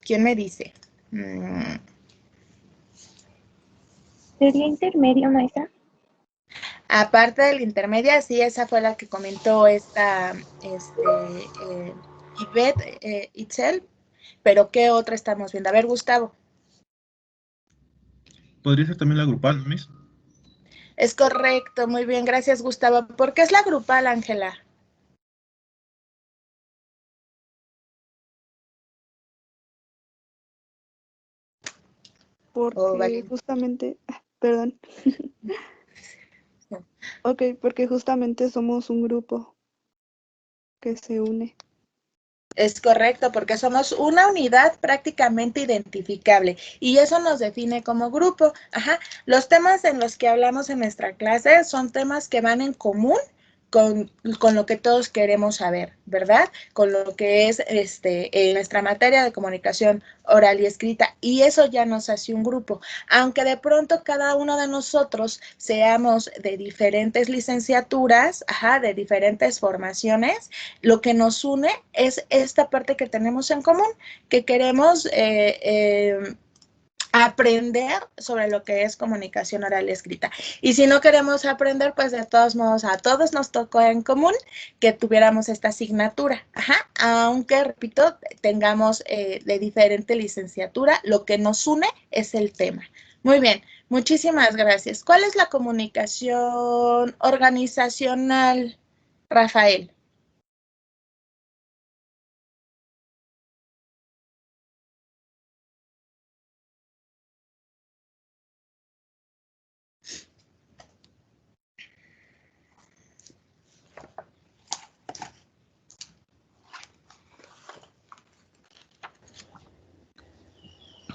¿Quién me dice? Mm, ¿Sería intermedio, maestra? Aparte del intermedia, sí, esa fue la que comentó esta, Ivette Itzel, pero ¿qué otra estamos viendo? A ver, Gustavo. Podría ser también la grupal, Miss. Es correcto, muy bien, gracias, Gustavo. ¿Por qué es la grupal, Ángela? Porque justamente, perdón. Ok, porque justamente somos un grupo que se une. Es correcto, porque somos una unidad prácticamente identificable y eso nos define como grupo. Ajá. Los temas en los que hablamos en nuestra clase son temas que van en común con lo que todos queremos saber, ¿verdad? Con lo que es nuestra materia de comunicación oral y escrita, y eso ya nos hace un grupo. Aunque de pronto cada uno de nosotros seamos de diferentes licenciaturas, ajá, de diferentes formaciones, lo que nos une es esta parte que tenemos en común, que queremos aprender sobre lo que es comunicación oral y escrita. Y si no queremos aprender, pues de todos modos a todos nos tocó en común que tuviéramos esta asignatura. Ajá. Aunque, repito, tengamos de diferente licenciatura, lo que nos une es el tema. Muy bien, muchísimas gracias. ¿Cuál es la comunicación organizacional, Rafael?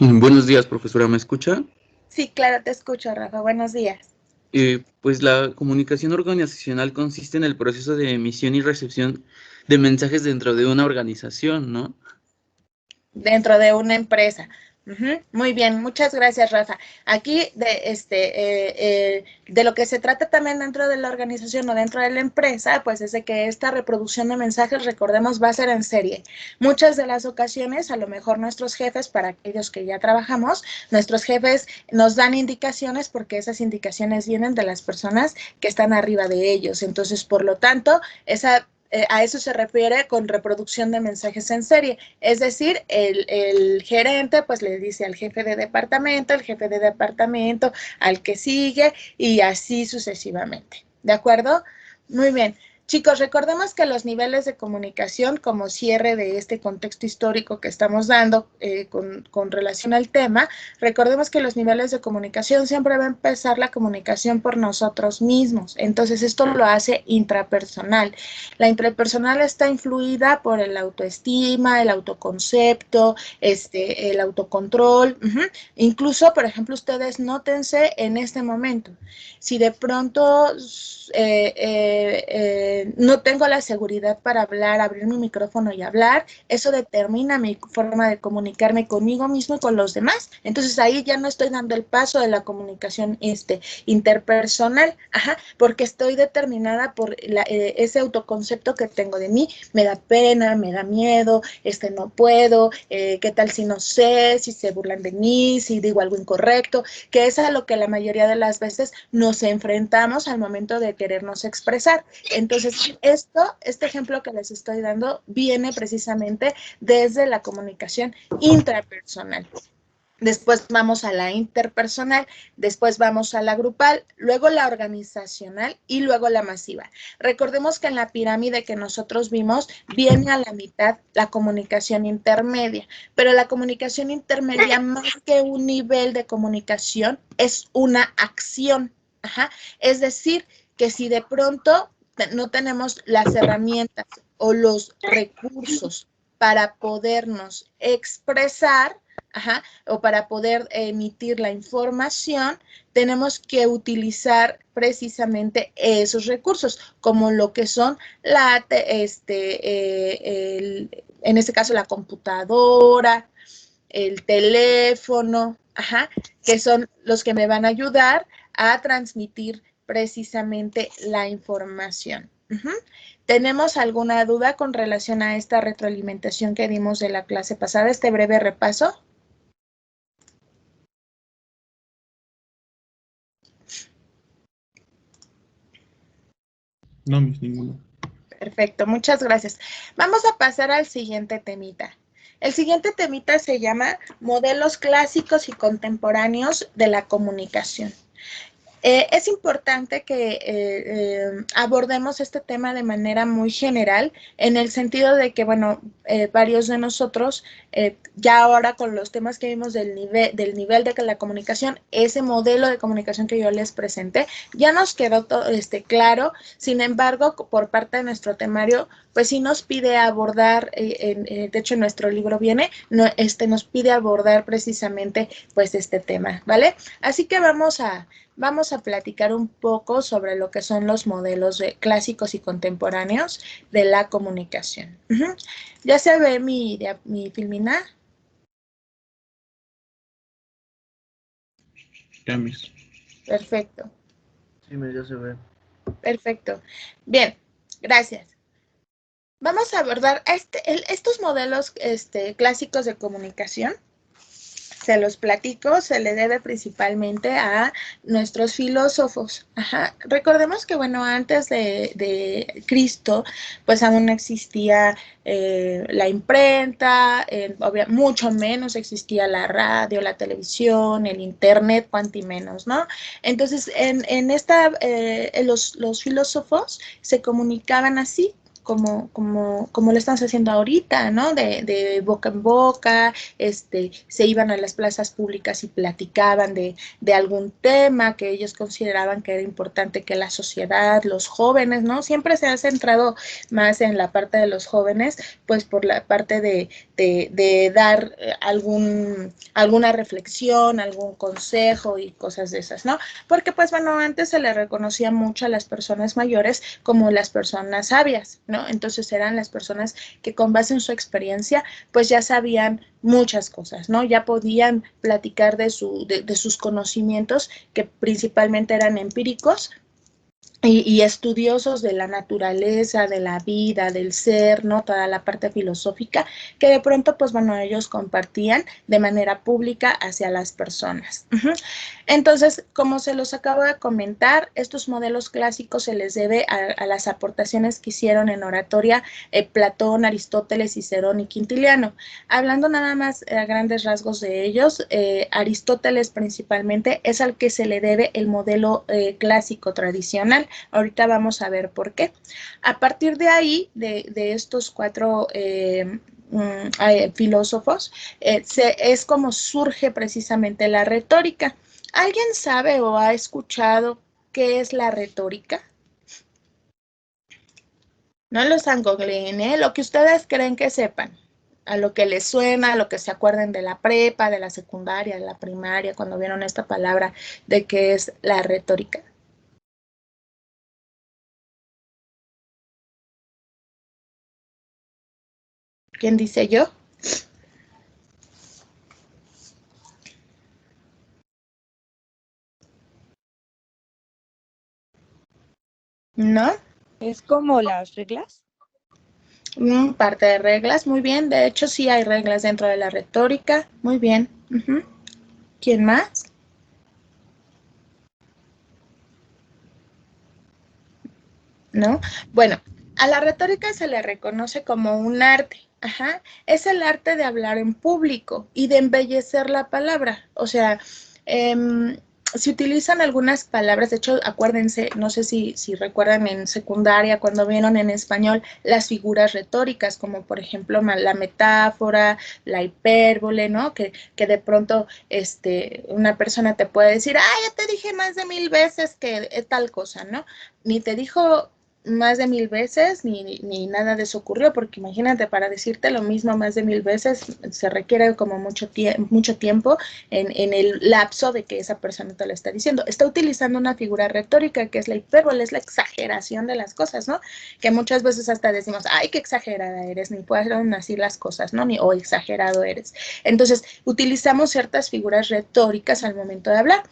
Buenos días, profesora, ¿me escucha? Sí, claro, te escucho, Rafa. Buenos días. Pues la comunicación organizacional consiste en el proceso de emisión y recepción de mensajes dentro de una organización, ¿no? Dentro de una empresa. Muy bien, muchas gracias, Rafa. Aquí de lo que se trata también dentro de la organización o dentro de la empresa, pues es de que esta reproducción de mensajes, recordemos, va a ser en serie. Muchas de las ocasiones, a lo mejor nuestros jefes, para aquellos que ya trabajamos, nuestros jefes nos dan indicaciones porque esas indicaciones vienen de las personas que están arriba de ellos. Entonces, por lo tanto, a eso se refiere con reproducción de mensajes en serie. Es decir, el gerente pues le dice al jefe de departamento, el jefe de departamento al que sigue y así sucesivamente. ¿De acuerdo? Muy bien. Chicos, recordemos que los niveles de comunicación, como cierre de este contexto histórico que estamos dando con relación al tema, recordemos que los niveles de comunicación siempre va a empezar la comunicación por nosotros mismos. Entonces, esto lo hace intrapersonal. La intrapersonal está influida por el autoestima, el autoconcepto, el autocontrol. Incluso, por ejemplo, ustedes nótense en este momento. Si de pronto no tengo la seguridad para hablar, abrir mi micrófono y hablar, eso determina mi forma de comunicarme conmigo mismo y con los demás. Entonces ahí ya no estoy dando el paso de la comunicación interpersonal, porque estoy determinada por ese autoconcepto que tengo de mí. Me da pena, me da miedo, no puedo, qué tal si no sé, si se burlan de mí, si digo algo incorrecto, que es a lo que la mayoría de las veces nos enfrentamos al momento de querernos expresar. Entonces, este ejemplo que les estoy dando viene precisamente desde la comunicación intrapersonal. Después vamos a la interpersonal, después vamos a la grupal, luego la organizacional y luego la masiva. Recordemos que en la pirámide que nosotros vimos viene a la mitad la comunicación intermedia, pero la comunicación intermedia, más que un nivel de comunicación, es una acción. Es decir, que si de pronto no tenemos las herramientas o los recursos para podernos expresar, o para poder emitir la información, tenemos que utilizar precisamente esos recursos, como lo que son en este caso la computadora, el teléfono, que son los que me van a ayudar a transmitir precisamente la información. Ujú. ¿Tenemos alguna duda con relación a esta retroalimentación que dimos de la clase pasada, este breve repaso? No, Miss, ninguno. Perfecto, muchas gracias. Vamos a pasar al siguiente temita. El siguiente temita se llama modelos clásicos y contemporáneos de la comunicación. Es importante que abordemos este tema de manera muy general, en el sentido de que, bueno, varios de nosotros, ya ahora con los temas que vimos del nivel de la comunicación, ese modelo de comunicación que yo les presenté, ya nos quedó claro. Sin embargo, por parte de nuestro temario, pues sí nos pide abordar, de hecho en nuestro libro viene, nos pide abordar precisamente pues este tema, ¿vale? Así que vamos a platicar un poco sobre lo que son los modelos clásicos y contemporáneos de la comunicación. ¿Ya se ve mi filmina? Ya, Miss. Perfecto, Sí, ya se ve. perfecto. Bien, gracias. Vamos a abordar estos modelos clásicos de comunicación. Se los platico, se le debe principalmente a nuestros filósofos. Ajá. Recordemos que, bueno, antes de Cristo, pues aún no existía la imprenta, mucho menos existía la radio, la televisión, el internet, cuanti menos, ¿no? Entonces, los filósofos se comunicaban así, como lo estamos haciendo ahorita, ¿no? De boca en boca, se iban a las plazas públicas y platicaban de algún tema que ellos consideraban que era importante que la sociedad, los jóvenes, ¿no? Siempre se ha centrado más en la parte de los jóvenes, pues por la parte de dar alguna reflexión, algún consejo y cosas de esas, ¿no? Porque, pues, bueno, antes se le reconocía mucho a las personas mayores como las personas sabias, ¿no? Entonces eran las personas que con base en su experiencia, pues ya sabían muchas cosas, ¿no? Ya podían platicar de sus conocimientos, que principalmente eran empíricos, y estudiosos de la naturaleza, de la vida, del ser, ¿no? Toda la parte filosófica que de pronto, pues bueno, ellos compartían de manera pública hacia las personas. Entonces, como se los acabo de comentar, estos modelos clásicos se les debe a las aportaciones que hicieron en oratoria Platón, Aristóteles, Cicerón y Quintiliano. Hablando nada más a grandes rasgos de ellos, Aristóteles principalmente es al que se le debe el modelo clásico tradicional. Ahorita vamos a ver por qué. A partir de ahí, de estos cuatro filósofos, es como surge precisamente la retórica. ¿Alguien sabe o ha escuchado qué es la retórica? No los angogleen, ¿eh? Lo que ustedes creen que sepan, a lo que les suena, a lo que se acuerden de la prepa, de la secundaria, de la primaria, cuando vieron esta palabra de qué es la retórica. ¿Quién dice yo? ¿No? ¿Es como las reglas? Parte de reglas, muy bien. De hecho, sí hay reglas dentro de la retórica. Muy bien. ¿Quién más? ¿No? Bueno, a la retórica se le reconoce como un arte. Ajá. Es el arte de hablar en público y de embellecer la palabra. O sea, se utilizan algunas palabras, de hecho, acuérdense, no sé si recuerdan en secundaria, cuando vieron en español las figuras retóricas, como por ejemplo la metáfora, la hipérbole, ¿no? Que de pronto una persona te puede decir, ya te dije más de 1000 veces que es tal cosa, ¿no? Ni te dijo más de 1000 veces, ni nada de eso ocurrió, porque imagínate, para decirte lo mismo más de 1000 veces, se requiere como mucho tiempo en el lapso de que esa persona te lo está diciendo. Está utilizando una figura retórica que es la hipérbole, es la exageración de las cosas, ¿no? Que muchas veces hasta decimos, ay, qué exagerada eres, ni fueron así las cosas, ¿no? O exagerado eres. Entonces, utilizamos ciertas figuras retóricas al momento de hablar.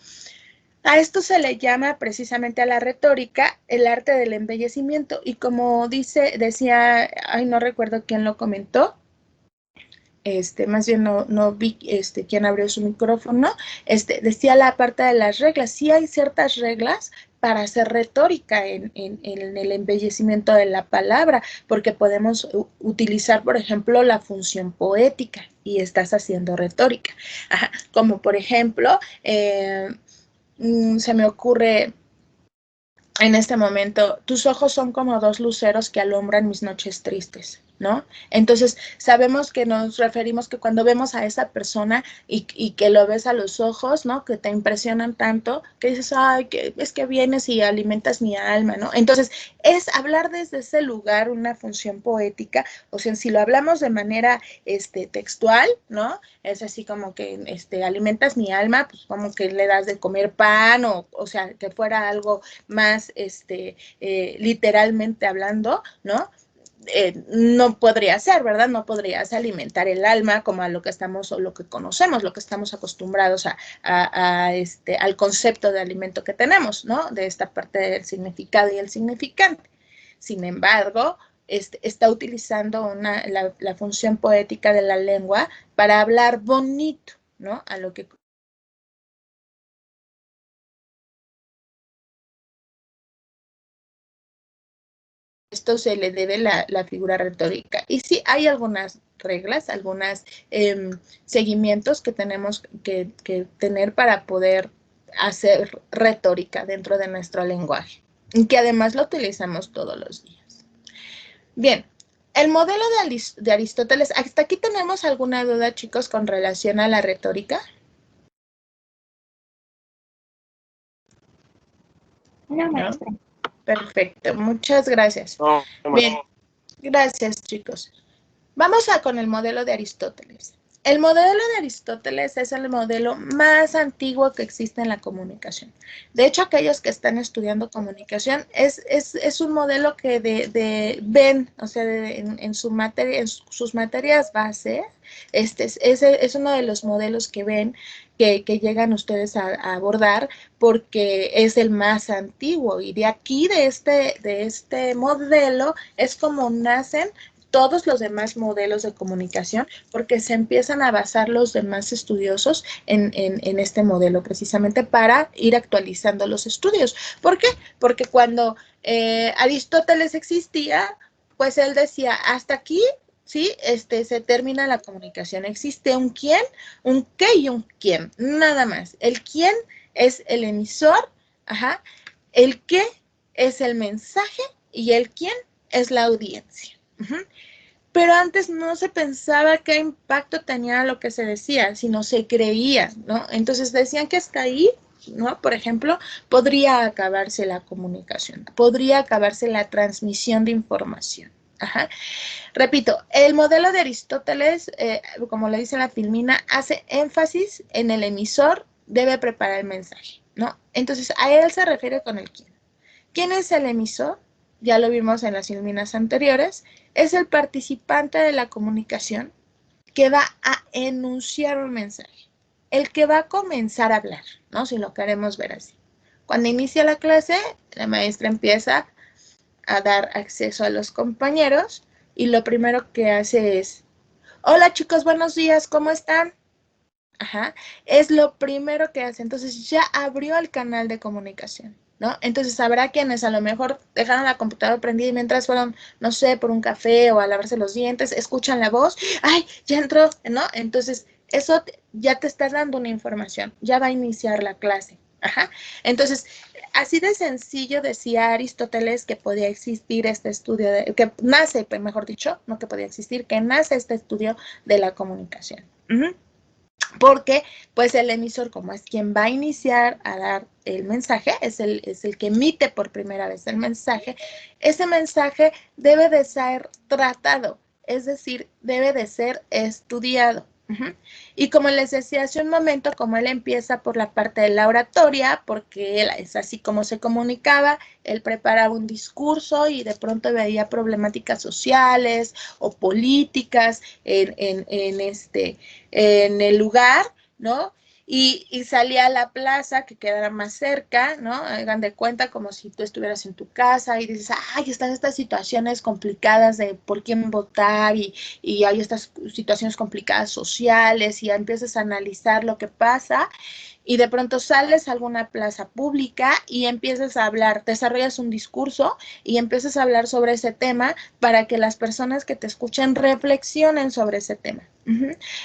A esto se le llama precisamente a la retórica el arte del embellecimiento. Y como decía, ay, no recuerdo quién lo comentó, más bien no vi quién abrió su micrófono, decía la parte de las reglas. Sí hay ciertas reglas para hacer retórica en el embellecimiento de la palabra, porque podemos utilizar, por ejemplo, la función poética y estás haciendo retórica. Ajá, como por ejemplo, se me ocurre en este momento, tus ojos son como dos luceros que alumbran mis noches tristes, ¿no? Entonces, sabemos que nos referimos que cuando vemos a esa persona y que lo ves a los ojos, ¿no? Que te impresionan tanto, que dices, ay, es que vienes y alimentas mi alma, ¿no? Entonces, es hablar desde ese lugar una función poética, o sea, si lo hablamos de manera textual, ¿no? Es así como que alimentas mi alma, pues como que le das de comer pan, o sea, que fuera algo más literalmente hablando, ¿no? No podría ser, ¿verdad? No podrías alimentar el alma como a lo que estamos o lo que conocemos, lo que estamos acostumbrados al concepto de alimento que tenemos, ¿no? De esta parte del significado y el significante. Sin embargo, está utilizando la función poética de la lengua para hablar bonito, ¿no? A lo que esto se le debe la figura retórica. Y sí, hay algunas reglas, algunos seguimientos que tenemos que tener para poder hacer retórica dentro de nuestro lenguaje, y que además lo utilizamos todos los días. Bien, el modelo de Aristóteles, ¿hasta aquí tenemos alguna duda, chicos, con relación a la retórica? No, maestra. Perfecto, muchas gracias. Bien, gracias, chicos. Vamos con el modelo de Aristóteles. El modelo de Aristóteles es el modelo más antiguo que existe en la comunicación. De hecho, aquellos que están estudiando comunicación, es un modelo que ven, o sea, en sus materias base, es uno de los modelos que ven que llegan ustedes a abordar, porque es el más antiguo, y de aquí, de este modelo, es como nacen todos los demás modelos de comunicación, porque se empiezan a basar los demás estudiosos en este modelo, precisamente para ir actualizando los estudios. ¿Por qué? Porque cuando Aristóteles existía, pues él decía, hasta aquí, ¿sí? Se termina la comunicación. Existe un quién, un qué y un quién, nada más. El quién es el emisor, ajá, el qué es el mensaje y el quién es la audiencia. Pero antes no se pensaba qué impacto tenía lo que se decía, sino se creía, ¿no? Entonces decían que hasta ahí, ¿no? Por ejemplo, podría acabarse la comunicación, podría acabarse la transmisión de información. Ajá. Repito, el modelo de Aristóteles, como le dice la Filmina, hace énfasis en el emisor, debe preparar el mensaje, ¿no? Entonces, a él se refiere con el quién. ¿Quién es el emisor? Ya lo vimos en las Filminas anteriores. Es el participante de la comunicación que va a enunciar un mensaje, el que va a comenzar a hablar, ¿no? Si lo queremos ver así. Cuando inicia la clase, la maestra empieza a dar acceso a los compañeros y lo primero que hace es, hola chicos, buenos días, ¿cómo están? Ajá, es lo primero que hace. Entonces ya abrió el canal de comunicación, ¿no? Entonces habrá quienes a lo mejor dejaron la computadora prendida y mientras fueron, no sé, por un café o a lavarse los dientes, escuchan la voz, ¡ay, ya entró!, ¿no? Entonces eso ya te está dando una información, ya va a iniciar la clase. Ajá. Entonces, así de sencillo decía Aristóteles que podía existir este estudio, que nace, mejor dicho, no que podía existir, que nace este estudio de la comunicación. Porque pues el emisor, como es quien va a iniciar a dar el mensaje, es el que emite por primera vez el mensaje, ese mensaje debe de ser tratado, es decir, debe de ser estudiado. Y como les decía hace un momento, como él empieza por la parte de la oratoria, porque él es así como se comunicaba, él preparaba un discurso y de pronto veía problemáticas sociales o políticas en el lugar, ¿no? y salía a la plaza que quedara más cerca, ¿no? Hagan de cuenta como si tú estuvieras en tu casa y dices, ay, están estas situaciones complicadas de por quién votar y hay estas situaciones complicadas sociales y empiezas a analizar lo que pasa y de pronto sales a alguna plaza pública y empiezas a hablar, desarrollas un discurso y empiezas a hablar sobre ese tema para que las personas que te escuchen reflexionen sobre ese tema.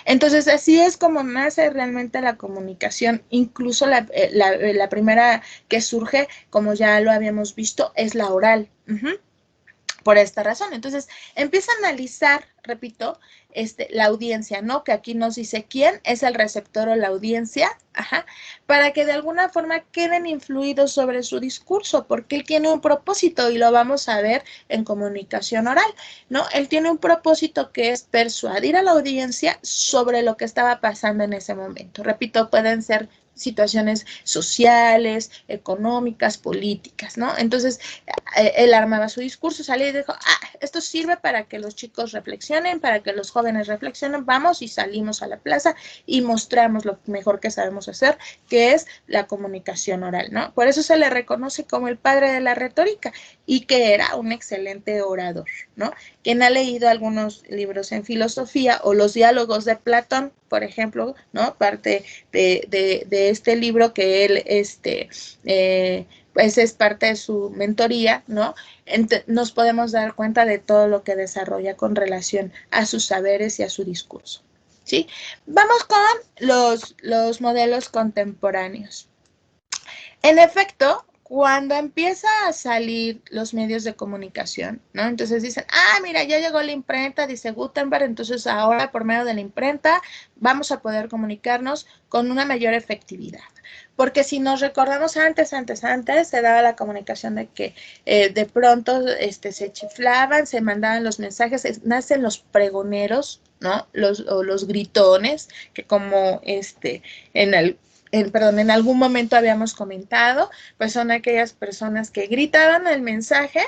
Entonces, así es como nace realmente la comunicación. Incluso la primera que surge, como ya lo habíamos visto, es la oral. Por esta razón. Entonces, empieza a analizar, repito, la audiencia, ¿no? Que aquí nos dice quién es el receptor o la audiencia, para que de alguna forma queden influidos sobre su discurso, porque él tiene un propósito y lo vamos a ver en comunicación oral, ¿no? Él tiene un propósito que es persuadir a la audiencia sobre lo que estaba pasando en ese momento. Repito, pueden ser situaciones sociales, económicas, políticas, ¿no? Entonces, él armaba su discurso, salía y dijo, esto sirve para que los chicos reflexionen, para que los jóvenes reflexionen, vamos y salimos a la plaza y mostramos lo mejor que sabemos hacer, que es la comunicación oral, ¿no? Por eso se le reconoce como el padre de la retórica y que era un excelente orador, ¿no? Quien ha leído algunos libros en filosofía o los diálogos de Platón, por ejemplo, ¿no? Parte de este libro que él, pues es parte de su mentoría, ¿no? Nos podemos dar cuenta de todo lo que desarrolla con relación a sus saberes y a su discurso, ¿sí? Vamos con los modelos contemporáneos. En efecto, cuando empieza a salir los medios de comunicación, ¿no? Entonces dicen, mira, ya llegó la imprenta, dice Gutenberg, entonces ahora por medio de la imprenta vamos a poder comunicarnos con una mayor efectividad. Porque si nos recordamos antes, se daba la comunicación de que de pronto se chiflaban, se mandaban los mensajes, nacen los pregoneros, ¿no? Los gritones, que como en algún momento habíamos comentado, pues son aquellas personas que gritaban el mensaje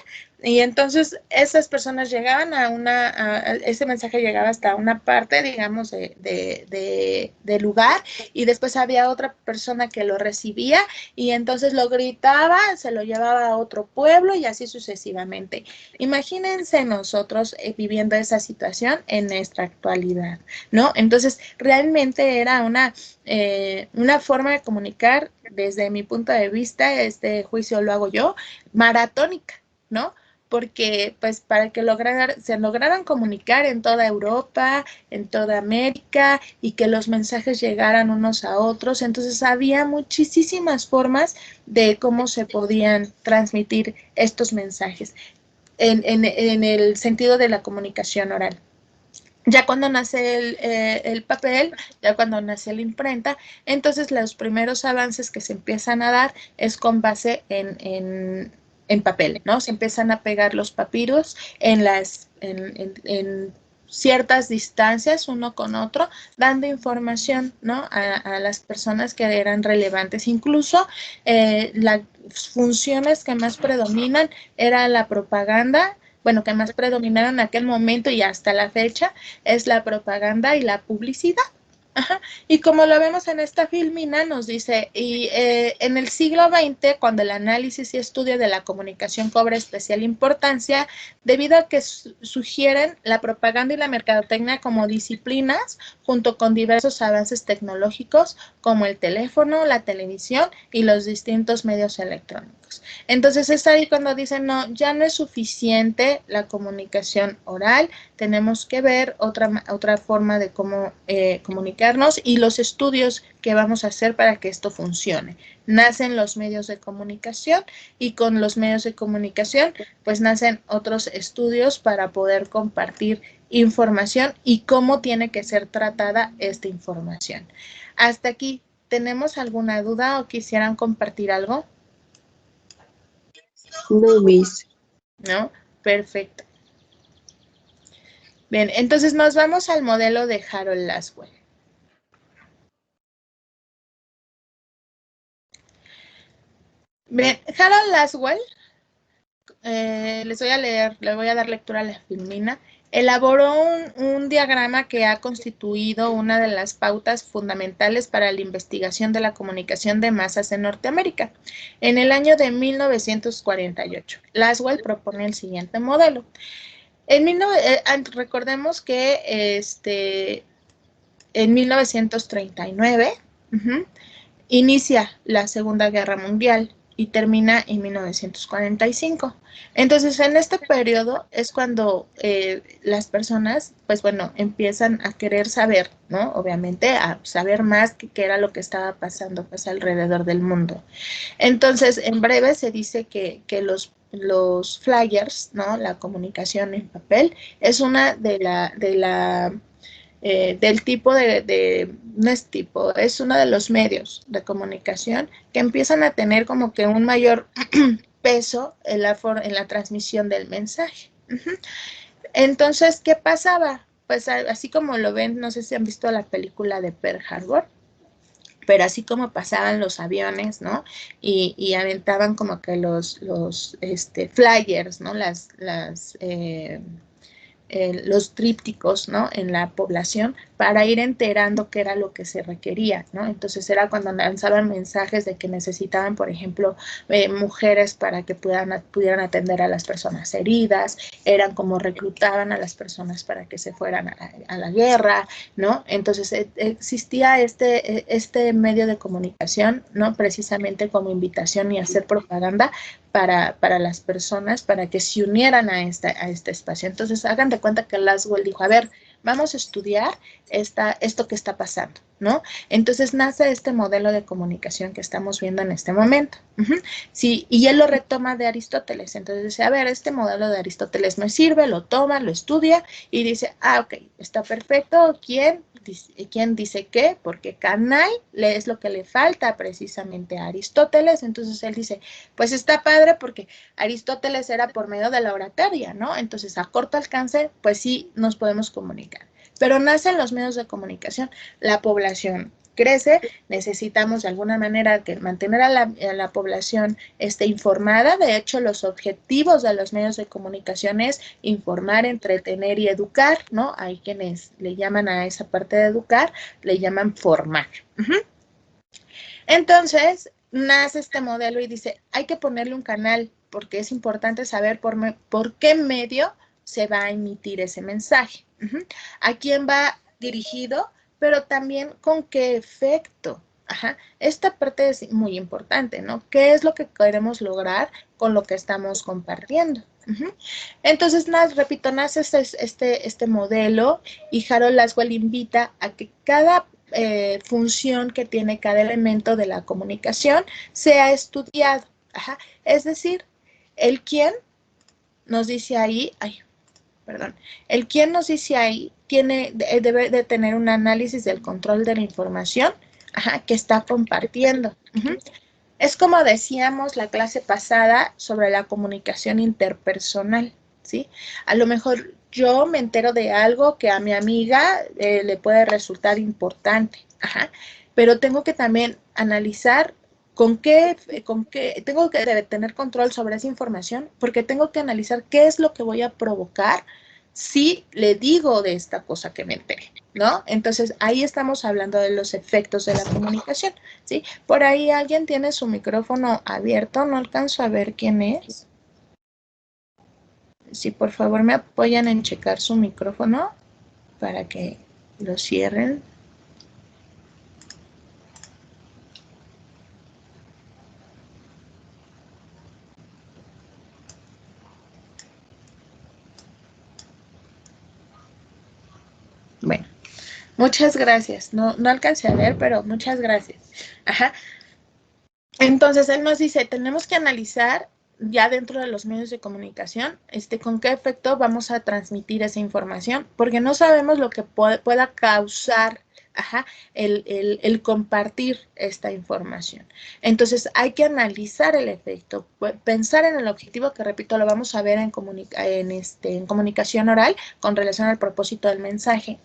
y entonces esas personas llegaban ese mensaje llegaba hasta una parte, digamos, de lugar y después había otra persona que lo recibía y entonces lo gritaba, se lo llevaba a otro pueblo y así sucesivamente. Imagínense nosotros viviendo esa situación en nuestra actualidad, ¿no? Entonces, realmente era una forma de comunicar, desde mi punto de vista, este juicio lo hago yo, maratónica, ¿no? Porque pues para que se lograran comunicar en toda Europa, en toda América y que los mensajes llegaran unos a otros, entonces había muchísimas formas de cómo se podían transmitir estos mensajes en el sentido de la comunicación oral. Ya cuando nace el papel, ya cuando nace la imprenta, entonces los primeros avances que se empiezan a dar es con base en papel, ¿no? Se empiezan a pegar los papiros en ciertas distancias uno con otro, dando información, ¿no? A las personas que eran relevantes. Incluso las funciones que más predominan era la propaganda, bueno, que más predominaron en aquel momento y hasta la fecha, es la propaganda y la publicidad. Y como lo vemos en esta filmina, nos dice, en el siglo XX, cuando el análisis y estudio de la comunicación cobra especial importancia, debido a que sugieren la propaganda y la mercadotecnia como disciplinas, junto con diversos avances tecnológicos, como el teléfono, la televisión y los distintos medios electrónicos. Entonces es ahí cuando dicen, no, ya no es suficiente la comunicación oral, tenemos que ver otra forma de cómo comunicarnos y los estudios que vamos a hacer para que esto funcione. Nacen los medios de comunicación y con los medios de comunicación pues nacen otros estudios para poder compartir información y cómo tiene que ser tratada esta información. Hasta aquí, ¿tenemos alguna duda o quisieran compartir algo? No, Miss. ¿No? Perfecto. Bien, entonces nos vamos al modelo de Harold Laswell. Bien, Harold Laswell, les voy a dar lectura a la filmina. elaboró un diagrama que ha constituido una de las pautas fundamentales para la investigación de la comunicación de masas en Norteamérica. En el año de 1948, Laswell propone el siguiente modelo. Recordemos que en 1939 inicia la Segunda Guerra Mundial y termina en 1945. Entonces, en este periodo es cuando las personas, pues bueno, empiezan a querer saber, ¿no? Obviamente, a saber más qué era lo que estaba pasando, pues, alrededor del mundo. Entonces, en breve se dice que los flyers, ¿no? La comunicación en papel, es una del tipo no es tipo, es uno de los medios de comunicación que empiezan a tener como que un mayor peso en la transmisión del mensaje. Entonces, ¿qué pasaba? Pues así como lo ven, no sé si han visto la película de Pearl Harbor, pero así como pasaban los aviones, ¿no? Y aventaban como que los flyers, ¿no? Los trípticos, ¿no? En la población para ir enterando qué era lo que se requería, ¿no? Entonces era cuando lanzaban mensajes de que necesitaban, por ejemplo, mujeres para que pudieran atender a las personas heridas, eran como reclutaban a las personas para que se fueran a la guerra, ¿no? Entonces existía este medio de comunicación, ¿no? Precisamente como invitación y hacer propaganda para las personas, para que se unieran a este espacio. Entonces, hagan de cuenta que Laswell dijo, a ver, vamos a estudiar esto que está pasando, ¿no? Entonces, nace este modelo de comunicación que estamos viendo en este momento. Sí, y él lo retoma de Aristóteles. Entonces, dice, a ver, este modelo de Aristóteles me sirve, lo toma, lo estudia y dice, ok, está perfecto. ¿Quién dice qué? Porque canal es lo que le falta precisamente a Aristóteles. Entonces, él dice, pues está padre porque Aristóteles era por medio de la oratoria, ¿no? Entonces, a corto alcance, pues sí nos podemos comunicar. Pero nacen los medios de comunicación, la población crece, necesitamos de alguna manera mantener a la población informada. De hecho, los objetivos de los medios de comunicación es informar, entretener y educar, ¿no? Hay quienes le llaman a esa parte de educar, le llaman formar. Entonces, nace este modelo y dice, hay que ponerle un canal porque es importante saber por qué medio se va a emitir ese mensaje. ¿A quién va dirigido? Pero también con qué efecto. Esta parte es muy importante, ¿no? ¿Qué es lo que queremos lograr con lo que estamos compartiendo? Entonces, repito, nace este modelo y Harold Laswell invita a que cada función que tiene cada elemento de la comunicación sea estudiado. Es decir, el quién nos dice ahí, el quién nos dice ahí debe de tener un análisis del control de la información que está compartiendo. Es como decíamos la clase pasada sobre la comunicación interpersonal, ¿sí? A lo mejor yo me entero de algo que a mi amiga le puede resultar importante, pero tengo que también analizar tengo que tener control sobre esa información, porque tengo que analizar qué es lo que voy a provocar si le digo de esta cosa que me enteré, ¿no? Entonces, ahí estamos hablando de los efectos de la comunicación, ¿sí? Por ahí alguien tiene su micrófono abierto, no alcanzo a ver quién es. Si por favor me apoyan en checar su micrófono para que lo cierren. Bueno, muchas gracias. No alcancé a ver, pero muchas gracias. Entonces, él nos dice, tenemos que analizar ya dentro de los medios de comunicación, con qué efecto vamos a transmitir esa información, porque no sabemos lo que pueda causar el compartir esta información. Entonces, hay que analizar el efecto, pensar en el objetivo, que repito, lo vamos a ver en comunicación oral con relación al propósito del mensaje.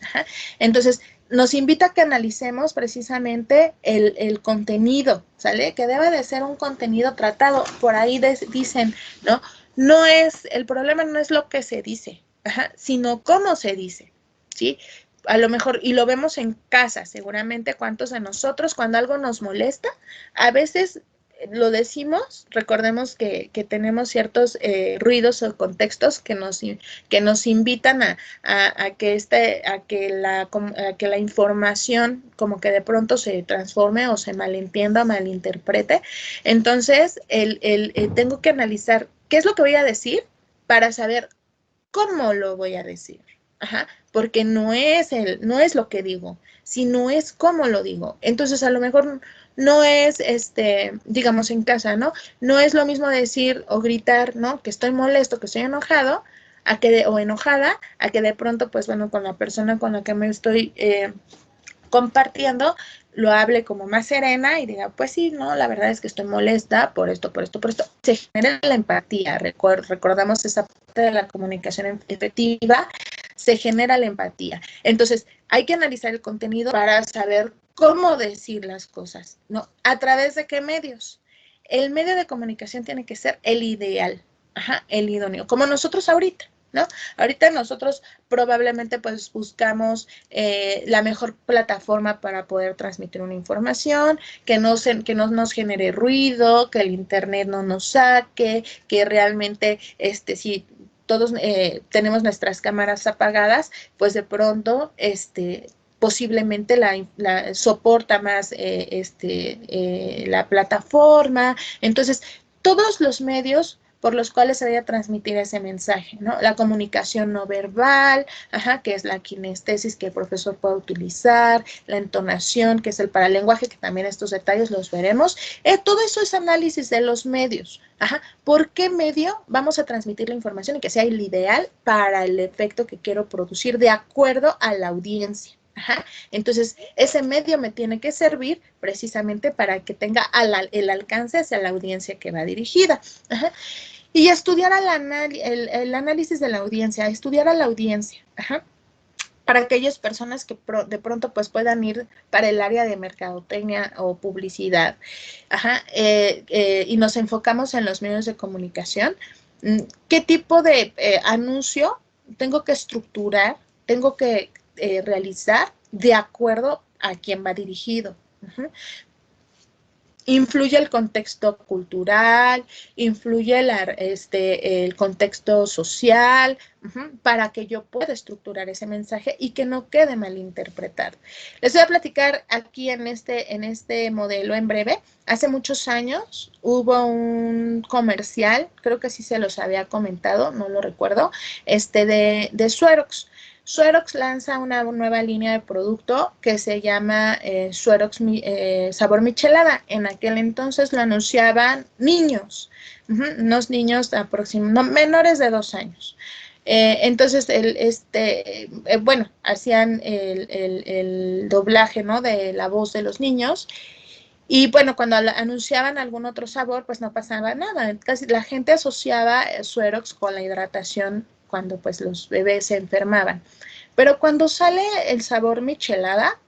Entonces, nos invita a que analicemos precisamente el contenido, ¿sale? Que debe de ser un contenido tratado. Por ahí dicen, ¿no? El problema no es lo que se dice, ajá, sino cómo se dice, ¿sí? A lo mejor, y lo vemos en casa, seguramente cuántos de nosotros, cuando algo nos molesta, a veces lo decimos, recordemos que tenemos ciertos ruidos o contextos que nos invitan a que la información como que de pronto se transforme o se malentienda o malinterprete. Entonces, tengo que analizar qué es lo que voy a decir para saber cómo lo voy a decir. Ajá, porque no es lo que digo, sino es cómo lo digo. Entonces, a lo mejor no es, digamos en casa, ¿no? No es lo mismo decir o gritar, ¿no? Que estoy molesto, que estoy enojado, o enojada, a que de pronto, pues bueno, con la persona con la que me estoy compartiendo, lo hable como más serena y diga, pues sí, no, la verdad es que estoy molesta por esto, por esto, por esto. Se genera la empatía, recordamos esa parte de la comunicación efectiva, se genera la empatía. Entonces, hay que analizar el contenido para saber cómo decir las cosas, ¿no? ¿A través de qué medios? El medio de comunicación tiene que ser el ideal, ajá, el idóneo, como nosotros ahorita, ¿no? Ahorita nosotros probablemente pues buscamos la mejor plataforma para poder transmitir una información, que no nos genere ruido, que el internet no nos saque, que realmente si todos tenemos nuestras cámaras apagadas, pues de pronto posiblemente la soporta más la plataforma. Entonces, todos los medios por los cuales se vaya a transmitir ese mensaje, ¿no? La comunicación no verbal, ajá, que es la kinestesis que el profesor puede utilizar, la entonación, que es el paralenguaje, que también estos detalles los veremos. Todo eso es análisis de los medios, ajá. ¿Por qué medio vamos a transmitir la información y que sea el ideal para el efecto que quiero producir de acuerdo a la audiencia? Ajá. Entonces, ese medio me tiene que servir precisamente para que tenga el alcance hacia la audiencia que va dirigida. Ajá. Y estudiar el análisis de la audiencia, estudiar a la audiencia, ajá, para aquellas personas que de pronto pues puedan ir para el área de mercadotecnia o publicidad, ajá, y nos enfocamos en los medios de comunicación. ¿Qué tipo de anuncio tengo que estructurar, tengo que realizar de acuerdo a quién va dirigido? Uh-huh. Influye el contexto cultural, influye el contexto social, para que yo pueda estructurar ese mensaje y que no quede malinterpretado. Les voy a platicar aquí en este modelo en breve. Hace muchos años hubo un comercial, creo que sí se los había comentado, no lo recuerdo, de Suerox. Suerox lanza una nueva línea de producto que se llama Suerox Sabor Michelada. En aquel entonces lo anunciaban niños, unos niños menores de 2 años. Entonces, bueno, hacían el doblaje, ¿no? De la voz de los niños. Y bueno, cuando anunciaban algún otro sabor, pues no pasaba nada. Casi la gente asociaba Suerox con la hidratación cuando pues los bebés se enfermaban. Pero cuando sale el sabor michelada,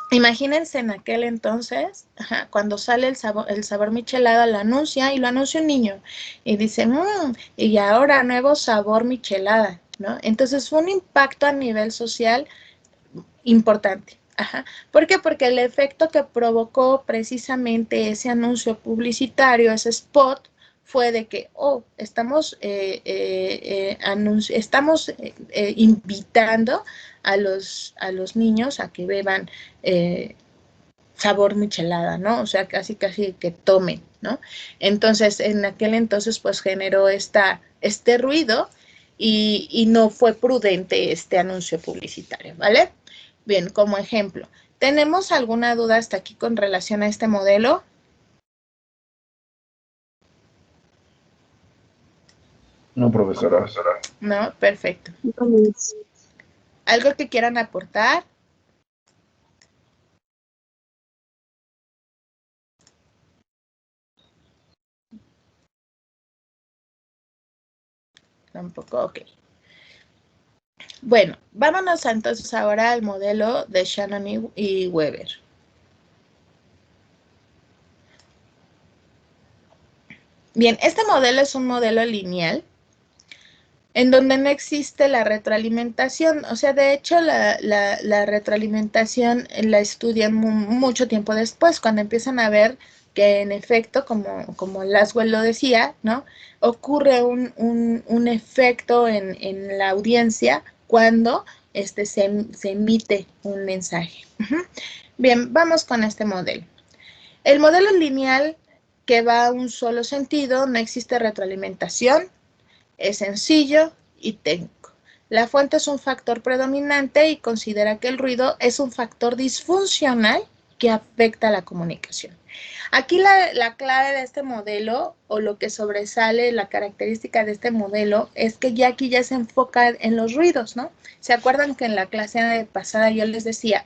imagínense en aquel entonces, ajá, cuando sale el sabor michelada, lo anuncia y lo anuncia un niño y dice, y ahora nuevo sabor michelada, ¿no? Entonces fue un impacto a nivel social importante. Ajá. ¿Por qué? Porque el efecto que provocó precisamente ese anuncio publicitario, ese spot, fue de que, estamos invitando a los niños a que beban sabor michelada, ¿no? O sea, casi que tomen, ¿no? Entonces, en aquel entonces, pues generó este ruido y no fue prudente este anuncio publicitario, ¿vale? Bien, como ejemplo, ¿tenemos alguna duda hasta aquí con relación a este modelo? No, profesora. No, perfecto. ¿Algo que quieran aportar? Tampoco, ok. Bueno, vámonos entonces ahora al modelo de Shannon y Weber. Bien, este modelo es un modelo lineal en donde no existe la retroalimentación. O sea, de hecho, la retroalimentación la estudian mucho tiempo después, cuando empiezan a ver que en efecto, como Laswell lo decía, ¿no? Ocurre un efecto en la audiencia cuando se emite un mensaje. Bien, vamos con este modelo. El modelo lineal que va a un solo sentido, no existe retroalimentación, es sencillo y técnico. La fuente es un factor predominante y considera que el ruido es un factor disfuncional que afecta a la comunicación. Aquí la clave de este modelo, o lo que sobresale, la característica de este modelo, es que ya aquí ya se enfoca en los ruidos, ¿no? ¿Se acuerdan que en la clase pasada yo les decía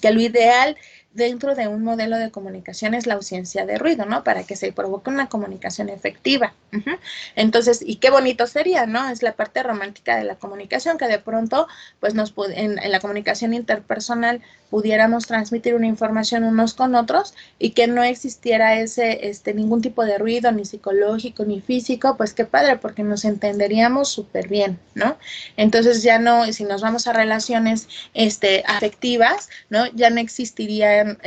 que lo ideal dentro de un modelo de comunicación es la ausencia de ruido, ¿no? Para que se provoque una comunicación efectiva. Entonces, y qué bonito sería, ¿no? Es la parte romántica de la comunicación, que de pronto, pues en la comunicación interpersonal pudiéramos transmitir una información unos con otros y que no existiera ningún tipo de ruido, ni psicológico, ni físico, pues qué padre, porque nos entenderíamos súper bien, ¿no? Entonces ya no, si nos vamos a relaciones afectivas, ¿no? Ya no existirían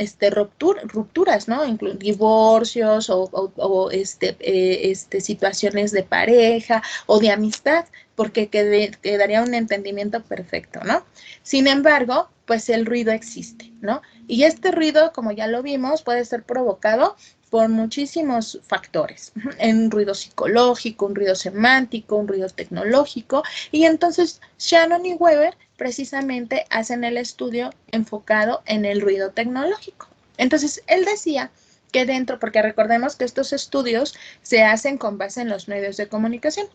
rupturas, ¿no? Divorcios o situaciones de pareja o de amistad, porque quedaría un entendimiento perfecto, ¿no? Sin embargo, pues el ruido existe, ¿no? Y este ruido, como ya lo vimos, puede ser provocado por muchísimos factores, un ruido psicológico, un ruido semántico, un ruido tecnológico, y entonces Shannon y Weber precisamente hacen el estudio enfocado en el ruido tecnológico. Entonces, él decía que dentro, porque recordemos que estos estudios se hacen con base en los medios de comunicación.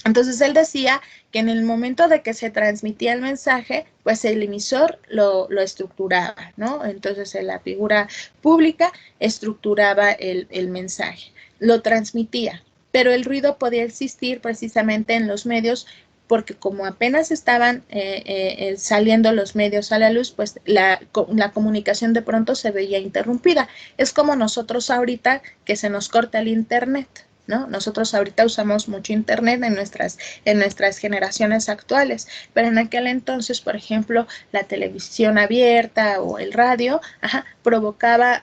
Entonces, él decía que en el momento de que se transmitía el mensaje, pues el emisor lo estructuraba, ¿no? Entonces, la figura pública estructuraba el mensaje, lo transmitía, pero el ruido podía existir precisamente en los medios porque como apenas estaban saliendo los medios a la luz, pues la comunicación de pronto se veía interrumpida. Es como nosotros ahorita que se nos corta el internet, ¿no? Nosotros ahorita usamos mucho internet en nuestras generaciones actuales, pero en aquel entonces, por ejemplo, la televisión abierta o el radio, provocaba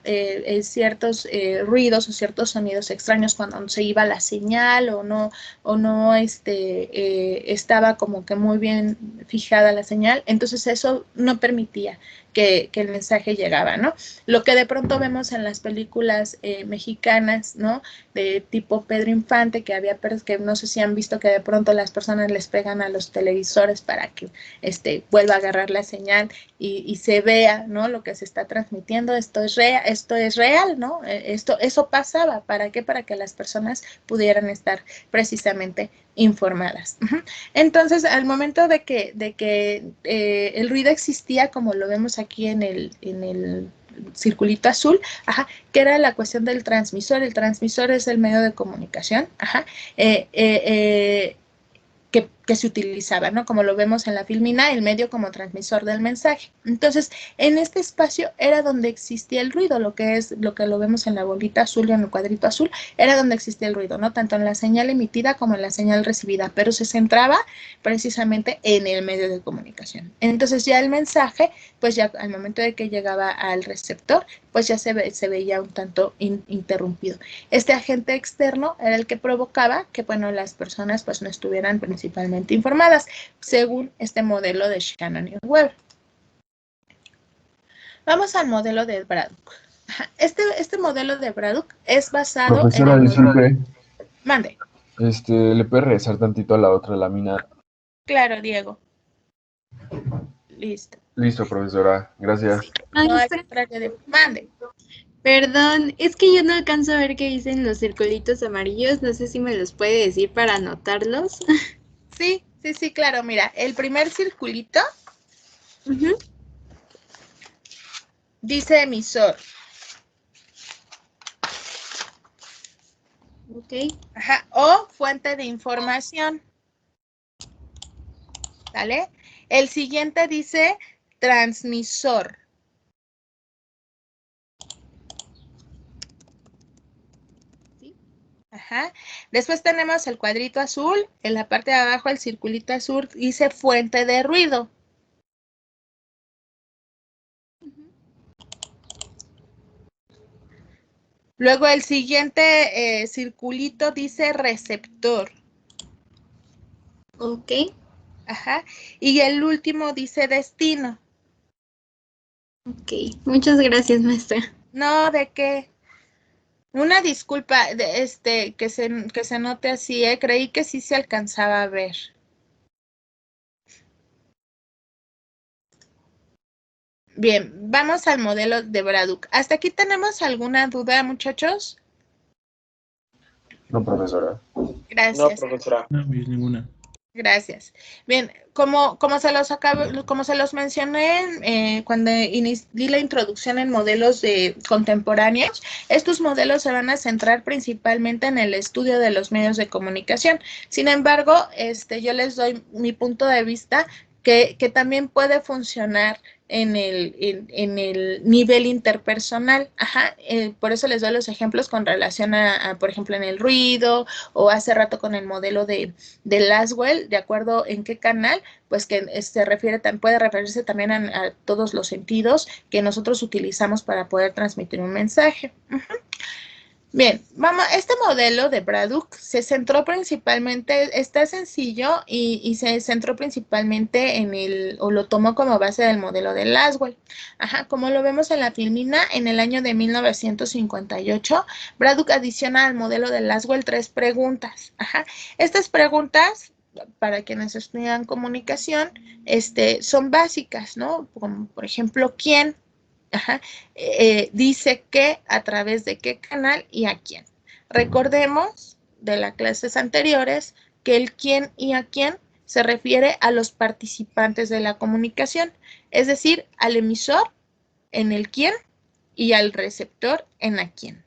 ciertos ruidos o ciertos sonidos extraños cuando se iba la señal o no estaba como que muy bien fijada la señal, entonces eso no permitía que el mensaje llegaba, ¿no? Lo que de pronto vemos en las películas mexicanas, ¿no? De tipo Pedro Infante, que no sé si han visto que de pronto las personas les pegan a los televisores para que vuelva a agarrar la señal y se vea, ¿no? Lo que se está transmitiendo, esto es real, ¿no? Eso pasaba, ¿para qué? Para que las personas pudieran estar precisamente informadas. Entonces, al momento de que el ruido existía, como lo vemos aquí en el circulito azul, que era la cuestión del transmisor. El transmisor es el medio de comunicación, que se utilizaba, ¿no? Como lo vemos en la filmina, el medio como transmisor del mensaje. Entonces, en este espacio era donde existía el ruido, lo que lo vemos en la bolita azul y en el cuadrito azul, era donde existía el ruido, ¿no? Tanto en la señal emitida como en la señal recibida, pero se centraba precisamente en el medio de comunicación. Entonces, ya el mensaje, pues ya al momento de que llegaba al receptor, pues ya se veía un tanto interrumpido. Este agente externo era el que provocaba que, bueno, las personas pues no estuvieran principalmente informadas, según este modelo de Shannon y Weber. Vamos al modelo de Braddock. Este modelo de Braddock es basado Profesora, en el disculpe. Mande. ¿Le puede regresar tantito a la otra lámina? Claro, Diego. Listo. Listo, profesora. Gracias. Ay, No, al espera, contrario, Diego. Mande. perdón, es que yo no alcanzo a ver qué dicen los circulitos amarillos. No sé si me los puede decir para anotarlos. Sí, claro. Mira, el primer circulito dice emisor. Ok. O fuente de información. ¿Vale? El siguiente dice transmisor. ¿Sí? Ajá. Después tenemos el cuadrito azul, en la parte de abajo el circulito azul dice fuente de ruido. Luego el siguiente circulito dice receptor. Ok. Ajá. Y el último dice destino. Ok. Muchas gracias, maestra. No, ¿de qué? Una disculpa, que se note así, creí que sí se alcanzaba a ver. Bien, vamos al modelo de Braddock. ¿Hasta aquí tenemos alguna duda, muchachos? No, profesora. Gracias. No, profesora. No, ninguna. Gracias. Bien, como se los mencioné cuando di la introducción en modelos contemporáneos, estos modelos se van a centrar principalmente en el estudio de los medios de comunicación. Sin embargo, yo les doy mi punto de vista que también puede funcionar en el nivel interpersonal. Ajá, por eso les doy los ejemplos con relación por ejemplo, en el ruido, o hace rato con el modelo de Laswell, de acuerdo en qué canal, pues que puede referirse también a todos los sentidos que nosotros utilizamos para poder transmitir un mensaje. Bien, este modelo de Braddock se centró principalmente, está sencillo y se centró principalmente o lo tomó como base del modelo de Laswell. Ajá, como lo vemos en la filmina, en el año de 1958, Braddock adiciona al modelo de Laswell 3 preguntas. Ajá, estas preguntas, para quienes estudian comunicación, son básicas, ¿no? Como por ejemplo, ¿quién? Ajá. Dice qué, a través de qué canal y a quién. Recordemos de las clases anteriores que el quién y a quién se refiere a los participantes de la comunicación, es decir, al emisor en el quién y al receptor en a quién.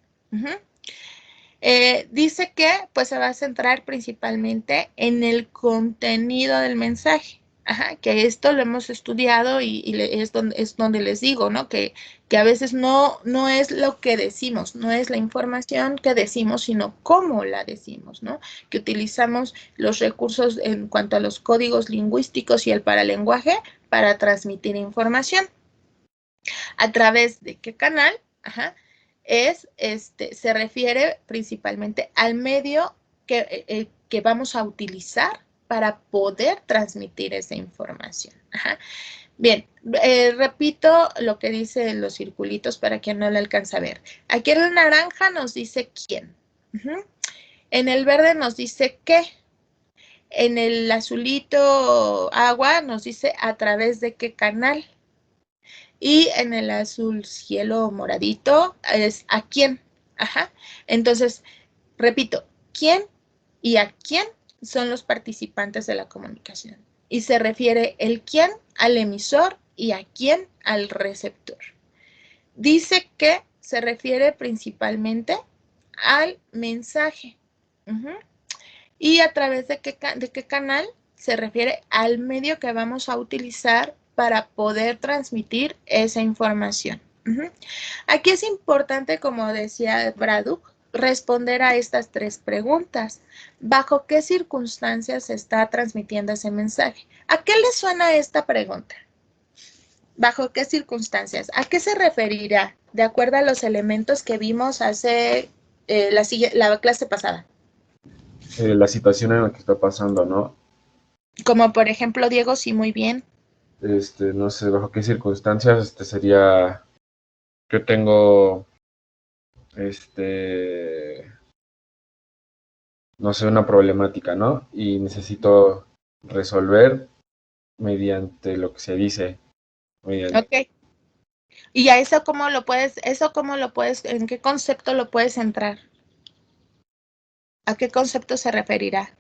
Dice que pues se va a centrar principalmente en el contenido del mensaje. Ajá, que esto lo hemos estudiado es donde les digo, ¿no? Que a veces no es lo que decimos, no es la información que decimos, sino cómo la decimos, ¿no? Que utilizamos los recursos en cuanto a los códigos lingüísticos y el paralenguaje para transmitir información. ¿A través de qué canal? Ajá, se refiere principalmente al medio que vamos a utilizar para poder transmitir esa información. Ajá. Bien, repito lo que dicen los circulitos para quien no lo alcanza a ver. Aquí en el naranja nos dice quién. En el verde nos dice qué. En el azulito agua nos dice a través de qué canal. Y en el azul cielo moradito es a quién. Ajá. Entonces, repito, quién y a quién son los participantes de la comunicación. Y se refiere el quién al emisor y a quién al receptor. Dice que se refiere principalmente al mensaje. Y a través de qué canal se refiere al medio que vamos a utilizar para poder transmitir esa información. Aquí es importante, como decía Braddock, responder a estas 3 preguntas. ¿Bajo qué circunstancias se está transmitiendo ese mensaje? ¿A qué le suena esta pregunta? ¿Bajo qué circunstancias? ¿A qué se referirá? De acuerdo a los elementos que vimos hace la clase pasada. La situación en la que está pasando, ¿no? Como por ejemplo, Diego, sí, muy bien. No sé bajo qué circunstancias, sería, yo tengo, no sé, una problemática, ¿no? Y necesito resolver mediante lo que se dice. Ok. ¿Y a eso cómo lo puedes, en qué concepto lo puedes entrar? ¿A qué concepto se referirá?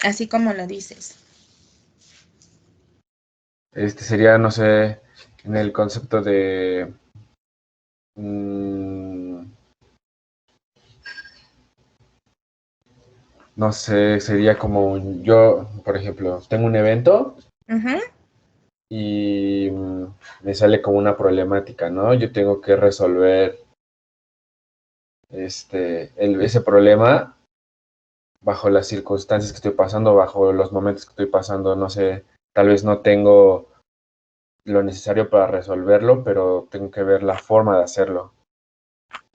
Así como lo dices. Sería, no sé, en el concepto de... no sé, sería como yo, por ejemplo, tengo un evento y me sale como una problemática, ¿no? Yo tengo que resolver ese problema bajo las circunstancias que estoy pasando, bajo los momentos que estoy pasando, no sé, tal vez no tengo lo necesario para resolverlo, pero tengo que ver la forma de hacerlo.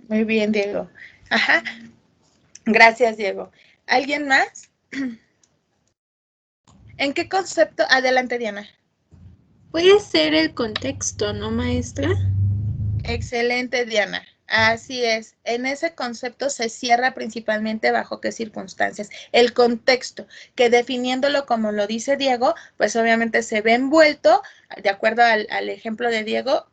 Muy bien, Diego. Ajá. Gracias, Diego. ¿Alguien más? ¿En qué concepto? Adelante, Diana. Puede ser el contexto, ¿no, maestra? Excelente, Diana. Así es. En ese concepto se cierra principalmente bajo qué circunstancias. El contexto, que definiéndolo como lo dice Diego, pues obviamente se ve envuelto, de acuerdo al ejemplo de Diego,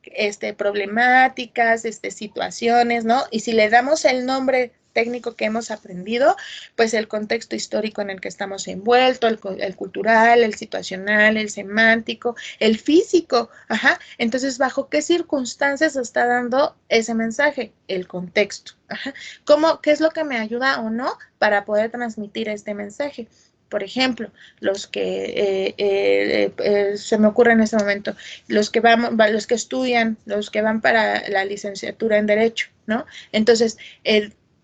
problemáticas, situaciones, ¿no? Y si le damos el nombre técnico que hemos aprendido, pues el contexto histórico en el que estamos envueltos, el cultural, el situacional, el semántico, el físico, ajá. Entonces, ¿bajo qué circunstancias se está dando ese mensaje? El contexto, ajá. ¿Qué es lo que me ayuda o no para poder transmitir este mensaje? Por ejemplo, los que se me ocurre en este momento, los que estudian, los que van para la licenciatura en Derecho, ¿no? Entonces,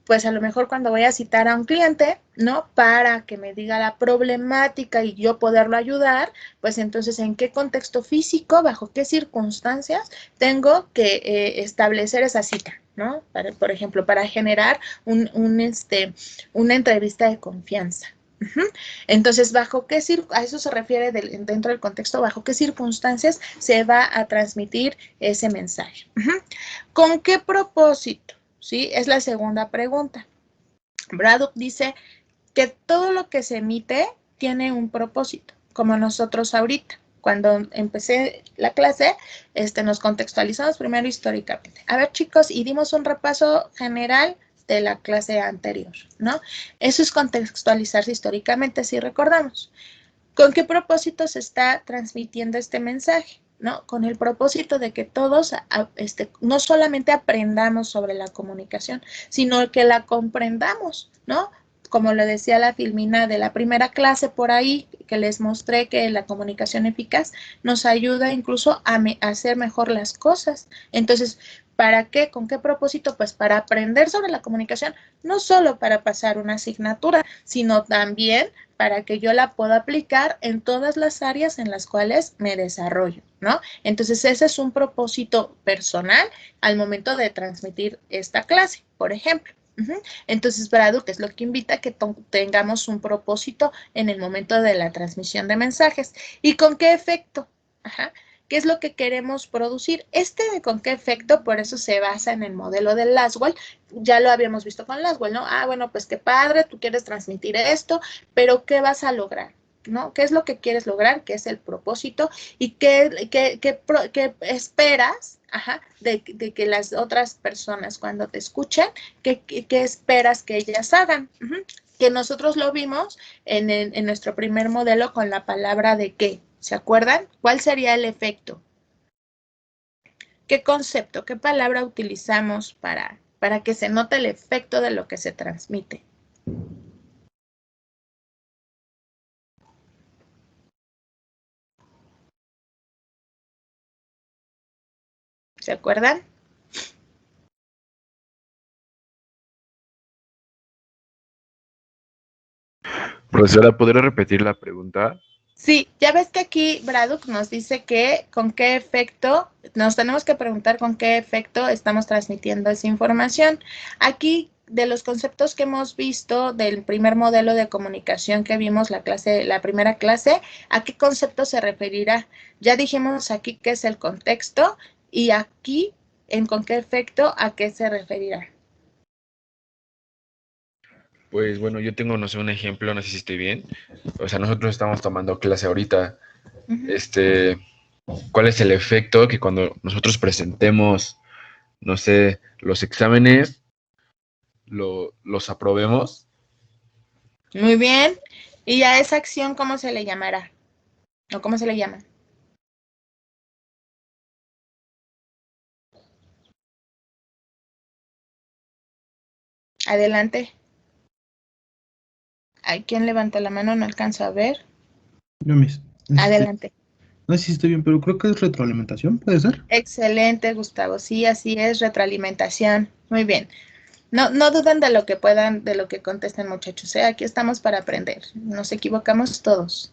pues a lo mejor cuando voy a citar a un cliente, ¿no? Para que me diga la problemática y yo poderlo ayudar, pues entonces en qué contexto físico, bajo qué circunstancias tengo que establecer esa cita, ¿no? Por ejemplo, para generar una entrevista de confianza. Entonces, a eso se refiere dentro del contexto, bajo qué circunstancias se va a transmitir ese mensaje. ¿Con qué propósito? ¿Sí? Es la segunda pregunta. Braddock dice que todo lo que se emite tiene un propósito, como nosotros ahorita. Cuando empecé la clase, nos contextualizamos primero históricamente. A ver, chicos, y dimos un repaso general de la clase anterior, ¿no? Eso es contextualizarse históricamente, si recordamos. ¿Con qué propósito se está transmitiendo este mensaje? ¿No? Con el propósito de que todos no solamente aprendamos sobre la comunicación, sino que la comprendamos, ¿no? Como lo decía la Filmina de la primera clase por ahí, que les mostré que la comunicación eficaz nos ayuda incluso a hacer mejor las cosas. Entonces, ¿para qué? ¿Con qué propósito? Pues para aprender sobre la comunicación, no solo para pasar una asignatura, sino también para que yo la pueda aplicar en todas las áreas en las cuales me desarrollo, ¿no? Entonces, ese es un propósito personal al momento de transmitir esta clase, por ejemplo. Entonces, Braddock es lo que invita a que tengamos un propósito en el momento de la transmisión de mensajes. ¿Y con qué efecto? Ajá. ¿Qué es lo que queremos producir? De con qué efecto, por eso se basa en el modelo de Laswell. Ya lo habíamos visto con Laswell, ¿no? Ah, bueno, pues qué padre, tú quieres transmitir esto, pero ¿qué vas a lograr? ¿No? ¿Qué es lo que quieres lograr? ¿Qué es el propósito? ¿Y qué esperas, ajá, de que las otras personas cuando te escuchen, qué esperas que ellas hagan? Que nosotros lo vimos en nuestro primer modelo con la palabra de qué. ¿Se acuerdan? ¿Cuál sería el efecto? ¿Qué concepto, qué palabra utilizamos para que se note el efecto de lo que se transmite? ¿Se acuerdan? Profesora, ¿podría repetir la pregunta? Sí, ya ves que aquí Braddock nos dice que con qué efecto, nos tenemos que preguntar con qué efecto estamos transmitiendo esa información. Aquí, de los conceptos que hemos visto del primer modelo de comunicación que vimos la primera clase, ¿a qué concepto se referirá? Ya dijimos aquí qué es el contexto y aquí, con qué efecto, ¿a qué se referirá? Pues bueno, yo tengo, no sé, un ejemplo, no sé si estoy bien. O sea, nosotros estamos tomando clase ahorita. ¿Cuál es el efecto que cuando nosotros presentemos, no sé, los exámenes, los aprobemos? Muy bien. ¿Y a esa acción cómo se le llamará? ¿O cómo se le llama? Adelante. ¿Hay quien levanta la mano? No alcanzo a ver. Yo mis. Adelante. No sé si estoy bien, pero creo que es retroalimentación, ¿puede ser? Excelente, Gustavo. Sí, así es, retroalimentación. Muy bien. No duden de lo que puedan, de lo que contesten, muchachos. Aquí estamos para aprender. Nos equivocamos todos,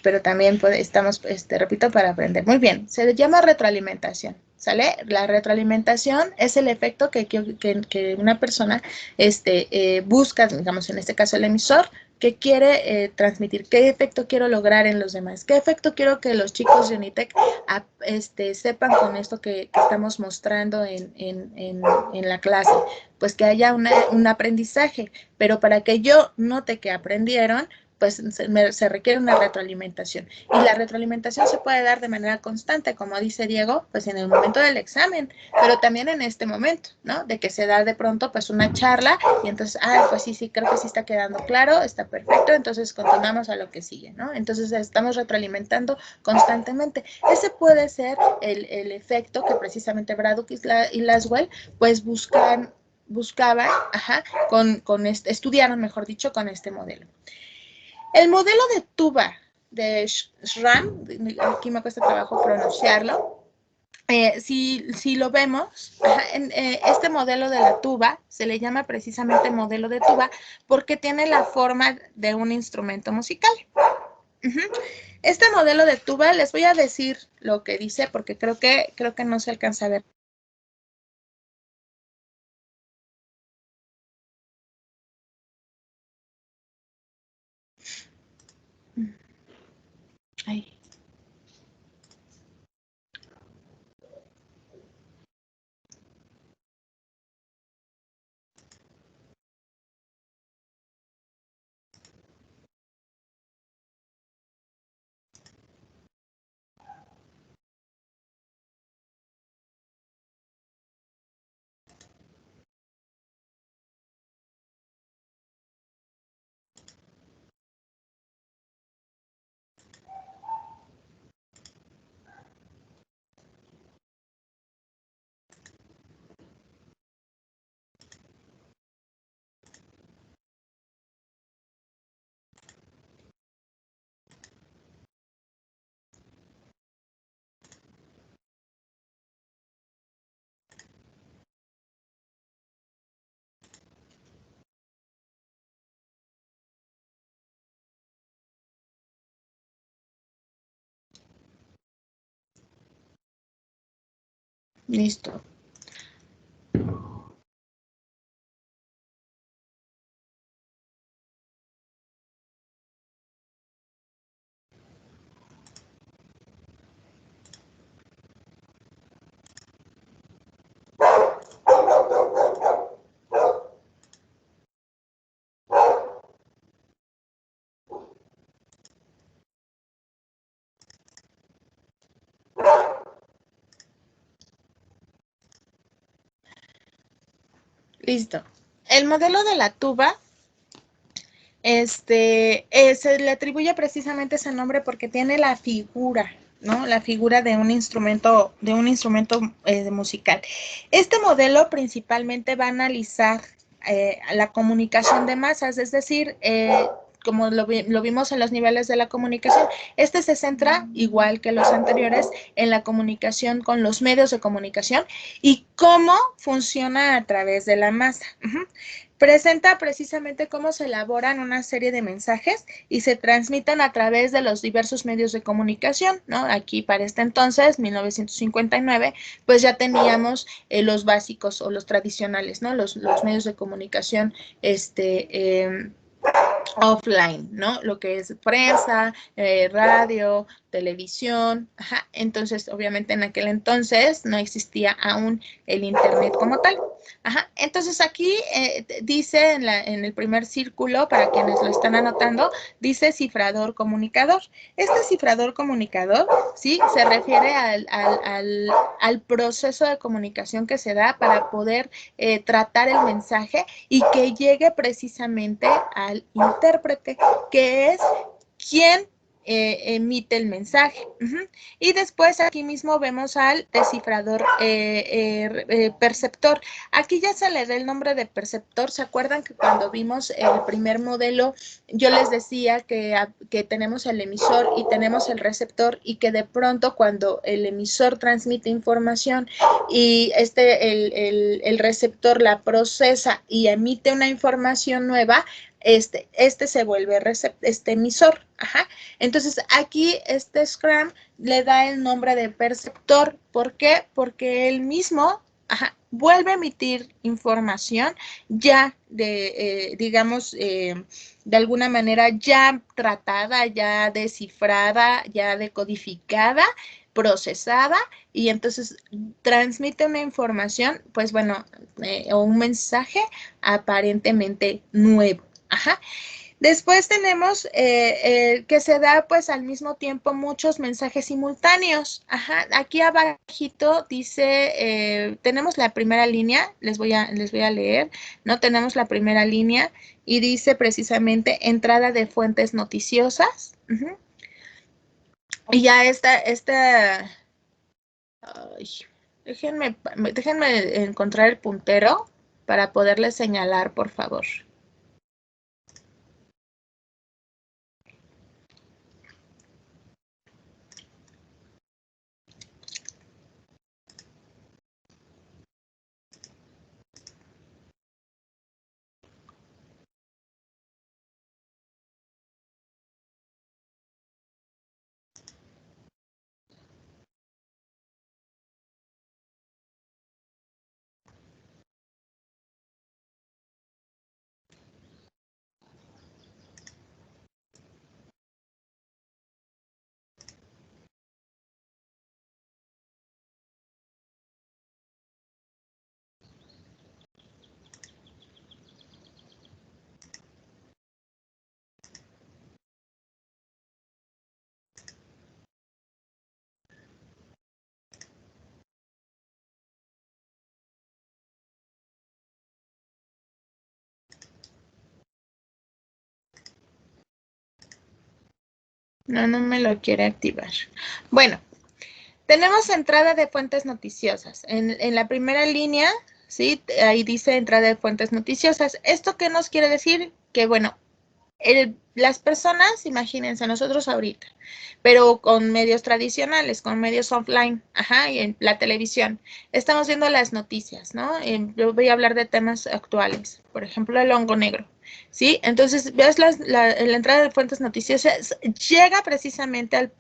pero también estamos, repito, para aprender. Muy bien, se llama retroalimentación, ¿sale? La retroalimentación es el efecto que una persona busca, digamos, en este caso el emisor, que quiere transmitir, qué efecto quiero lograr en los demás, qué efecto quiero que los chicos de Unitec sepan con esto que estamos mostrando en la clase, pues que haya un aprendizaje, pero para que yo note que aprendieron, pues se requiere una retroalimentación. Y la retroalimentación se puede dar de manera constante, como dice Diego, pues en el momento del examen, pero también en este momento, ¿no? De que se da de pronto pues una charla y entonces, pues sí, creo que sí está quedando claro, está perfecto, entonces continuamos a lo que sigue, ¿no? Entonces estamos retroalimentando constantemente. Ese puede ser el efecto que precisamente Braddock y Laswell pues buscaban, estudiaron, mejor dicho, con este modelo. El modelo de tuba de Schramm, aquí me cuesta trabajo pronunciarlo, si lo vemos, este modelo de la tuba se le llama precisamente modelo de tuba porque tiene la forma de un instrumento musical. Este modelo de tuba, les voy a decir lo que dice porque creo que no se alcanza a ver. Ay. Listo. Listo. El modelo de la tuba, se le atribuye precisamente ese nombre porque tiene la figura, ¿no? La figura de un instrumento musical. Este modelo principalmente va a analizar la comunicación de masas, es decir, como lo vimos en los niveles de la comunicación, se centra, igual que los anteriores, en la comunicación con los medios de comunicación y cómo funciona a través de la masa. Presenta precisamente cómo se elaboran una serie de mensajes y se transmiten a través de los diversos medios de comunicación, ¿no? Aquí para este entonces, 1959, pues ya teníamos los básicos o los tradicionales, ¿no? Los medios de comunicación, offline, ¿no? Lo que es prensa, radio, televisión, entonces obviamente en aquel entonces no existía aún el internet como tal. Entonces aquí dice en el primer círculo, para quienes lo están anotando, dice cifrador comunicador. Este cifrador comunicador, ¿sí? Se refiere al proceso de comunicación que se da para poder tratar el mensaje y que llegue precisamente al intérprete, que es quien emite el mensaje. Y después aquí mismo vemos al descifrador perceptor. Aquí ya se le da el nombre de perceptor. ¿Se acuerdan que cuando vimos el primer modelo yo les decía que tenemos el emisor y tenemos el receptor, y que de pronto cuando el emisor transmite información y el receptor la procesa y emite una información nueva, este se vuelve emisor? Entonces aquí este Scrum le da el nombre de perceptor. ¿Por qué? Porque él mismo vuelve a emitir información ya digamos, de alguna manera ya tratada, ya descifrada, ya decodificada, procesada, y entonces transmite una información, pues bueno, o un mensaje aparentemente nuevo. Después tenemos que se da pues al mismo tiempo muchos mensajes simultáneos. Aquí abajito dice, tenemos la primera línea, les voy a leer, ¿no? Tenemos la primera línea y dice precisamente entrada de fuentes noticiosas. Y ya ay, déjenme encontrar el puntero para poderles señalar, por favor. No me lo quiere activar. Bueno, tenemos entrada de fuentes noticiosas. En la primera línea, ¿sí? Ahí dice entrada de fuentes noticiosas. ¿Esto qué nos quiere decir? Que, bueno, las personas, imagínense, nosotros ahorita, pero con medios tradicionales, con medios offline, y en la televisión, estamos viendo las noticias, ¿no? Yo voy a hablar de temas actuales, por ejemplo, el hongo negro, ¿sí? Entonces, ves la entrada de fuentes noticiosas, llega precisamente al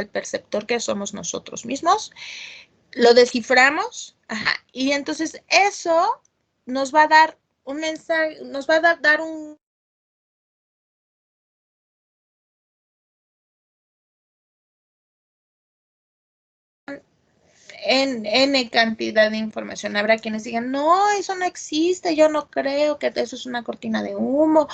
perceptor que somos nosotros mismos, lo desciframos, y entonces eso nos va a dar un mensaje, nos va a dar un en N cantidad de información. Habrá quienes digan, no, eso no existe, yo no creo que eso es una cortina de humo,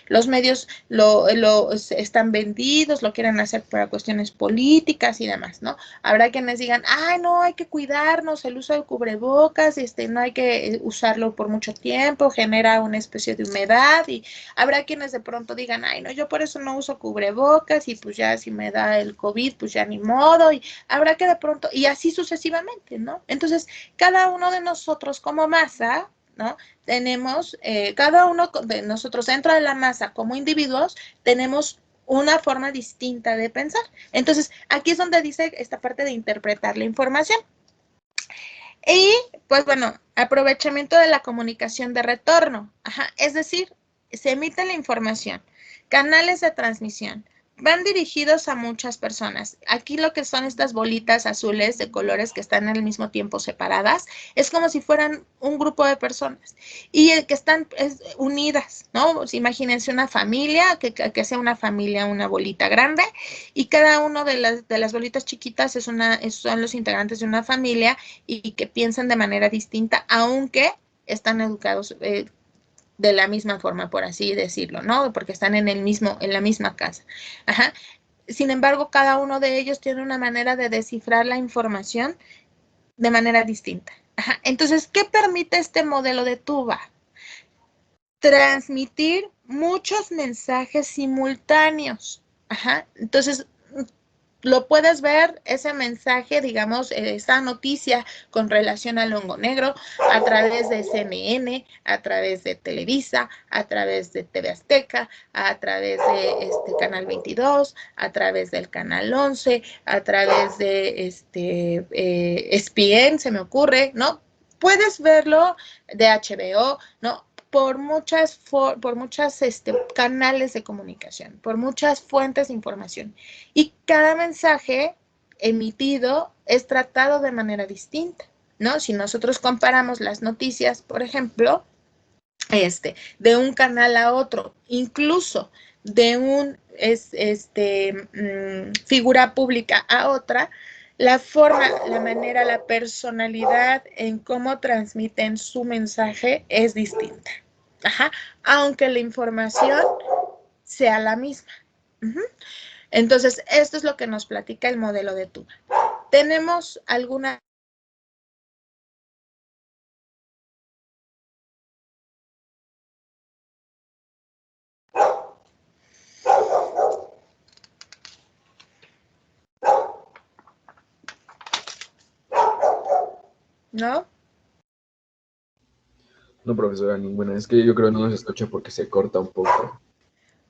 los medios lo están vendidos, lo quieren hacer para cuestiones políticas y demás, ¿no? Habrá quienes digan, ay, no, hay que cuidarnos, el uso de cubrebocas, no hay que usarlo por mucho tiempo, genera una especie de humedad, y habrá quienes de pronto digan, ay, no, yo por eso no uso cubrebocas, y pues ya si me da el COVID, pues ya ni modo, y habrá que de pronto, y así sucesivamente, ¿no? Entonces, cada uno de nosotros como masa, ¿no? Tenemos, cada uno de nosotros dentro de la masa como individuos, tenemos una forma distinta de pensar. Entonces, aquí es donde dice esta parte de interpretar la información. Y, pues bueno, aprovechamiento de la comunicación de retorno. Es decir, se emite la información, canales de transmisión, van dirigidos a muchas personas. Aquí lo que son estas bolitas azules de colores que están al mismo tiempo separadas, es como si fueran un grupo de personas y que están unidas, ¿no? Pues imagínense una familia, que sea una familia, una bolita grande, y cada uno de las bolitas chiquitas son los integrantes de una familia y que piensan de manera distinta, aunque están educados de la misma forma, por así decirlo, ¿no? Porque están en la misma casa. Sin embargo, cada uno de ellos tiene una manera de descifrar la información de manera distinta. Entonces, ¿qué permite este modelo de tuba? Transmitir muchos mensajes simultáneos. Ajá. Entonces, lo puedes ver, ese mensaje, digamos, esa noticia con relación al hongo negro a través de CNN, a través de Televisa, a través de TV Azteca, a través de Canal 22, a través del Canal 11, a través de ESPN, se me ocurre, ¿no? Puedes verlo de HBO, ¿no? Por muchas canales de comunicación, por muchas fuentes de información. Y cada mensaje emitido es tratado de manera distinta, ¿no? Si nosotros comparamos las noticias, por ejemplo, de un canal a otro, incluso de un figura pública a otra, la forma, la manera, la personalidad en cómo transmiten su mensaje es distinta. Ajá, aunque la información sea la misma. Entonces, esto es lo que nos platica el modelo de Tuba. ¿Tenemos alguna? ¿No? No, profesora, ninguna. Es que yo creo que no nos escucha porque se corta un poco.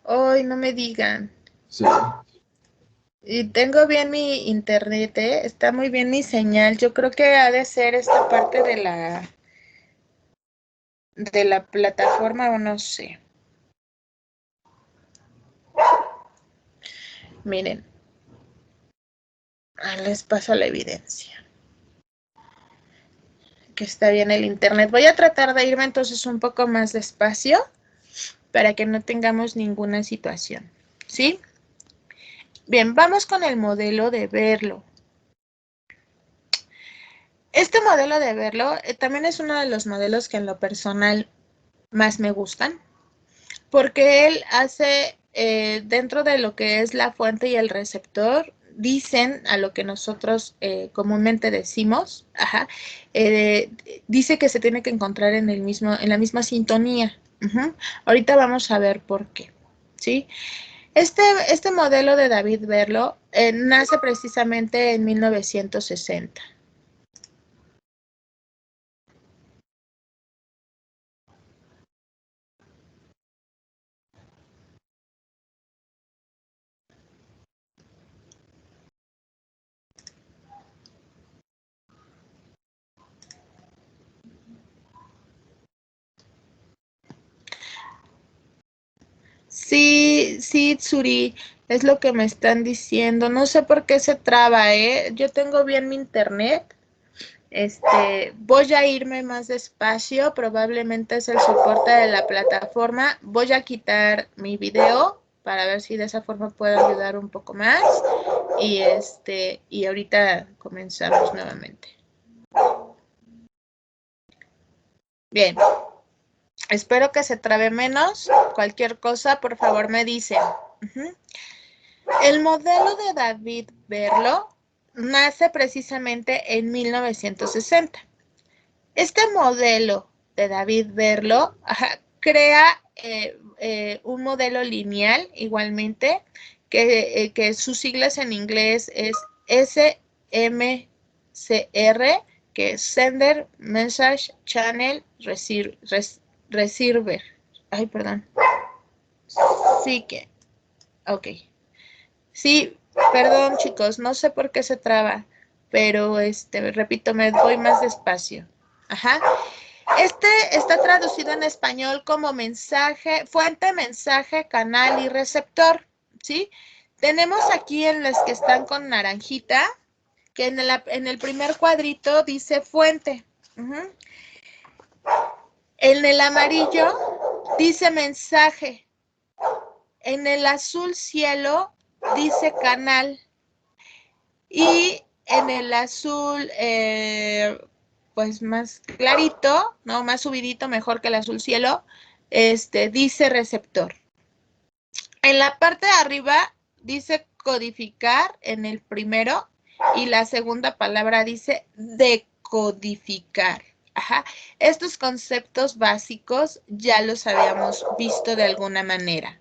Hoy no me digan. Sí. Y tengo bien mi internet, ¿eh? Está muy bien mi señal. Yo creo que ha de ser esta parte de la plataforma o no sé. Miren. Les paso la evidencia. Que está bien el internet. Voy a tratar de irme entonces un poco más despacio para que no tengamos ninguna situación. ¿Sí? Bien, vamos con el modelo de verlo. Este modelo de verlo también es uno de los modelos que en lo personal más me gustan, porque él hace dentro de lo que es la fuente y el receptor, dicen a lo que nosotros comúnmente decimos, dice que se tiene que encontrar en la misma sintonía. Ahorita vamos a ver por qué, ¿sí? Este modelo de David Berlo nace precisamente en 1960. Sí, sí, Tsuri, es lo que me están diciendo. No sé por qué se traba, ¿eh? Yo tengo bien mi internet. Voy a irme más despacio, probablemente es el soporte de la plataforma. Voy a quitar mi video para ver si de esa forma puedo ayudar un poco más. Y ahorita comenzamos nuevamente. Bien. Espero que se trabe menos. Cualquier cosa, por favor, me dicen. El modelo de David Berlo nace precisamente en 1960. Este modelo de David Berlo crea un modelo lineal igualmente, que sus siglas en inglés es SMCR, que es Sender Message Channel Receiver. Ay, perdón. Sí que, ok. Sí, perdón chicos, no sé por qué se traba, pero repito, me voy más despacio. Está traducido en español como mensaje, fuente, mensaje, canal y receptor, ¿sí? Tenemos aquí en las que están con naranjita, que en el primer cuadrito dice fuente. En el amarillo dice mensaje. En el azul cielo dice canal. Y en el azul, pues más clarito, ¿no? Más subidito, mejor que el azul cielo, dice receptor. En la parte de arriba dice codificar en el primero y la segunda palabra dice decodificar. Estos conceptos básicos ya los habíamos visto de alguna manera.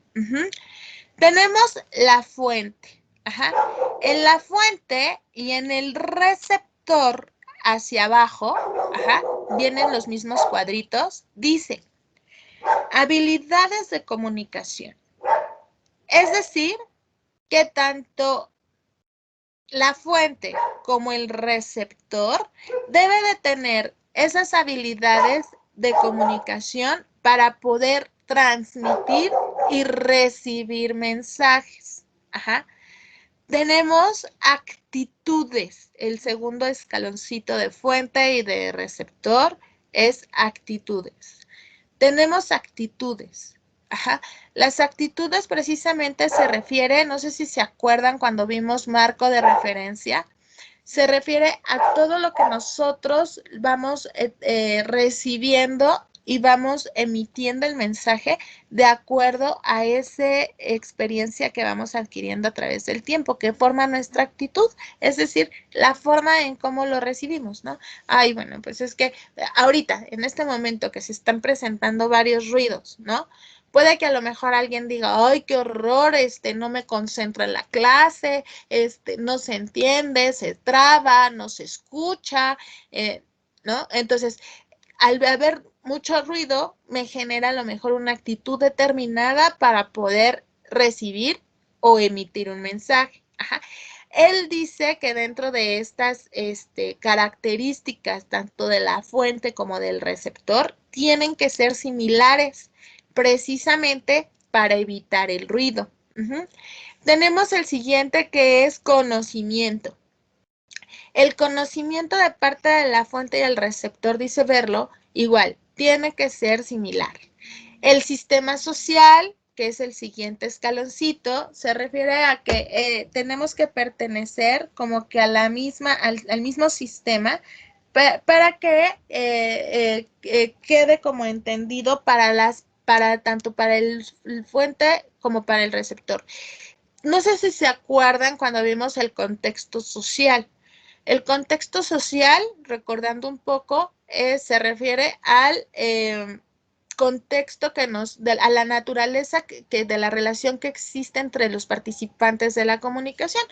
Tenemos la fuente. Ajá. En la fuente y en el receptor hacia abajo, ajá, vienen los mismos cuadritos. Dice, habilidades de comunicación. Es decir, que tanto la fuente como el receptor debe de tener esas habilidades de comunicación para poder transmitir y recibir mensajes. Ajá. Tenemos actitudes. El segundo escaloncito de fuente y de receptor es actitudes. Tenemos actitudes. Ajá. Las actitudes precisamente se refiere, no sé si se acuerdan cuando vimos marco de referencia, se refiere a todo lo que nosotros vamos recibiendo y vamos emitiendo el mensaje de acuerdo a esa experiencia que vamos adquiriendo a través del tiempo, que forma nuestra actitud, es decir, la forma en cómo lo recibimos, ¿no? Ay, bueno, pues es que ahorita, en este momento que se están presentando varios ruidos, ¿no? Puede que a lo mejor alguien diga, ay, qué horror, no me concentro en la clase, no se entiende, se traba, no se escucha, ¿no? Entonces, al haber mucho ruido, me genera a lo mejor una actitud determinada para poder recibir o emitir un mensaje. Ajá. Él dice que dentro de estas características, tanto de la fuente como del receptor, tienen que ser similares, precisamente para evitar el ruido. Tenemos el siguiente, que es conocimiento. El conocimiento de parte de la fuente y el receptor, dice Verlo, igual, tiene que ser similar. El sistema social, que es el siguiente escaloncito, se refiere a que tenemos que pertenecer como que a la misma, al mismo sistema para que quede como entendido tanto para el fuente como para el receptor. No sé si se acuerdan cuando vimos el contexto social. El contexto social, recordando un poco, se refiere al contexto a la naturaleza de la relación que existe entre los participantes de la comunicación.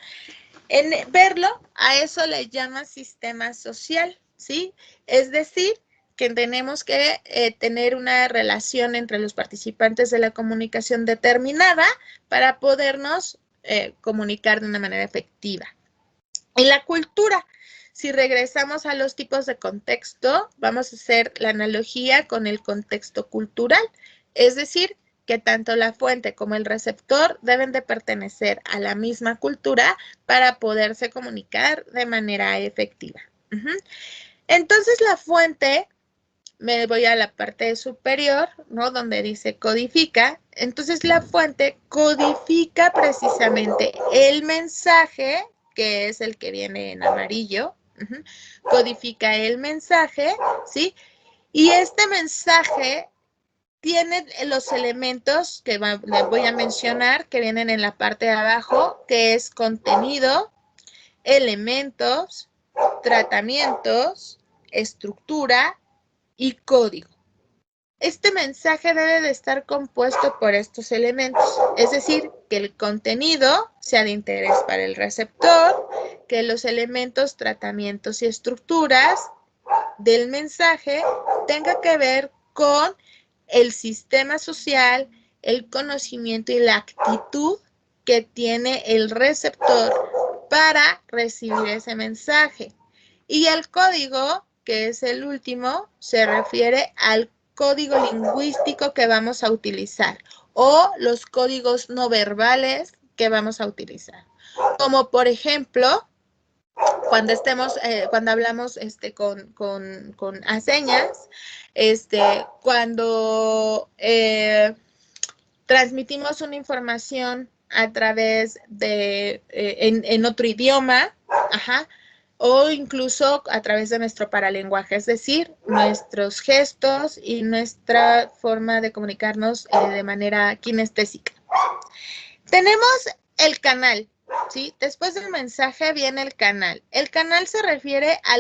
En Verlo, a eso le llaman sistema social, ¿sí? Es decir, que tenemos que tener una relación entre los participantes de la comunicación determinada para podernos comunicar de una manera efectiva. Y la cultura, si regresamos a los tipos de contexto, vamos a hacer la analogía con el contexto cultural, es decir, que tanto la fuente como el receptor deben de pertenecer a la misma cultura para poderse comunicar de manera efectiva. Entonces, la fuente, me voy a la parte superior, ¿no? Donde dice codifica. Entonces, la fuente codifica precisamente el mensaje, que es el que viene en amarillo. Codifica el mensaje, ¿sí? Y este mensaje tiene los elementos que les voy a mencionar, que vienen en la parte de abajo, que es contenido, elementos, tratamientos, estructura y código. Este mensaje debe de estar compuesto por estos elementos, es decir, que el contenido sea de interés para el receptor, que los elementos, tratamientos y estructuras del mensaje tengan que ver con el sistema social, el conocimiento y la actitud que tiene el receptor para recibir ese mensaje. Y el código, que es el último, se refiere al código lingüístico que vamos a utilizar o los códigos no verbales que vamos a utilizar. Como por ejemplo, cuando hablamos con señas, cuando transmitimos una información a través de, en otro idioma, o incluso a través de nuestro paralenguaje, es decir, nuestros gestos y nuestra forma de comunicarnos de manera kinestésica. Tenemos el canal, ¿sí? Después del mensaje viene el canal. El canal se refiere a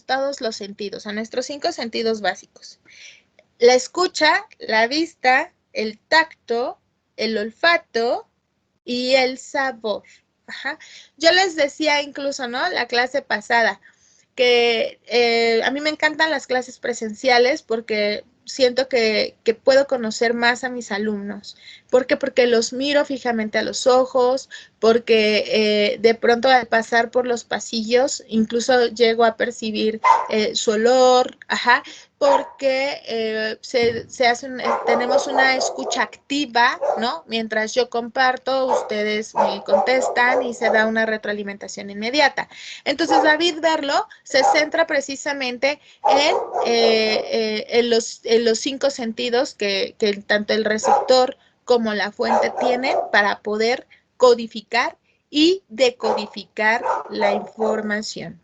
todos los sentidos, a nuestros 5 sentidos básicos. La escucha, la vista, el tacto, el olfato y el sabor. Ajá. Yo les decía incluso, ¿no? La clase pasada, que a mí me encantan las clases presenciales porque siento que puedo conocer más a mis alumnos. ¿Por qué? Porque los miro fijamente a los ojos, porque de pronto al pasar por los pasillos incluso llego a percibir su olor, ajá, porque tenemos una escucha activa, ¿no? Mientras yo comparto, ustedes me contestan y se da una retroalimentación inmediata. Entonces, David Berlo se centra precisamente en los 5 sentidos que tanto el receptor como la fuente tienen para poder codificar y decodificar la información.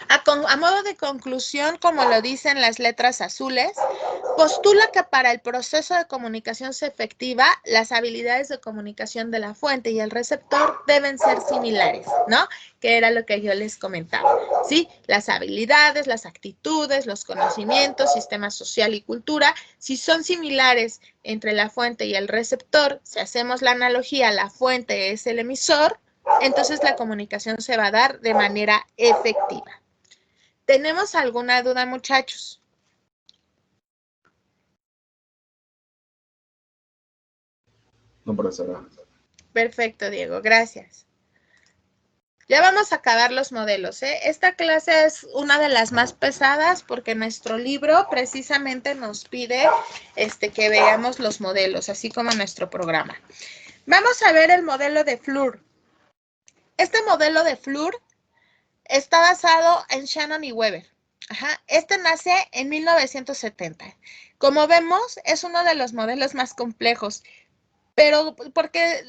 A modo de conclusión, como lo dicen las letras azules, postula que para el proceso de comunicación sea efectiva, las habilidades de comunicación de la fuente y el receptor deben ser similares, ¿no? Que era lo que yo les comentaba, ¿sí? Las habilidades, las actitudes, los conocimientos, sistema social y cultura, si son similares entre la fuente y el receptor, si hacemos la analogía, la fuente es el emisor, entonces la comunicación se va a dar de manera efectiva. ¿Tenemos alguna duda, muchachos? No, profesora. Perfecto, Diego, gracias. Ya vamos a acabar los modelos, ¿eh? Esta clase es una de las más pesadas porque nuestro libro precisamente nos pide que veamos los modelos, así como nuestro programa. Vamos a ver el modelo de Floor. Este modelo de Floor está basado en Shannon y Weber. Ajá. Este nace en 1970. Como vemos, es uno de los modelos más complejos, pero porque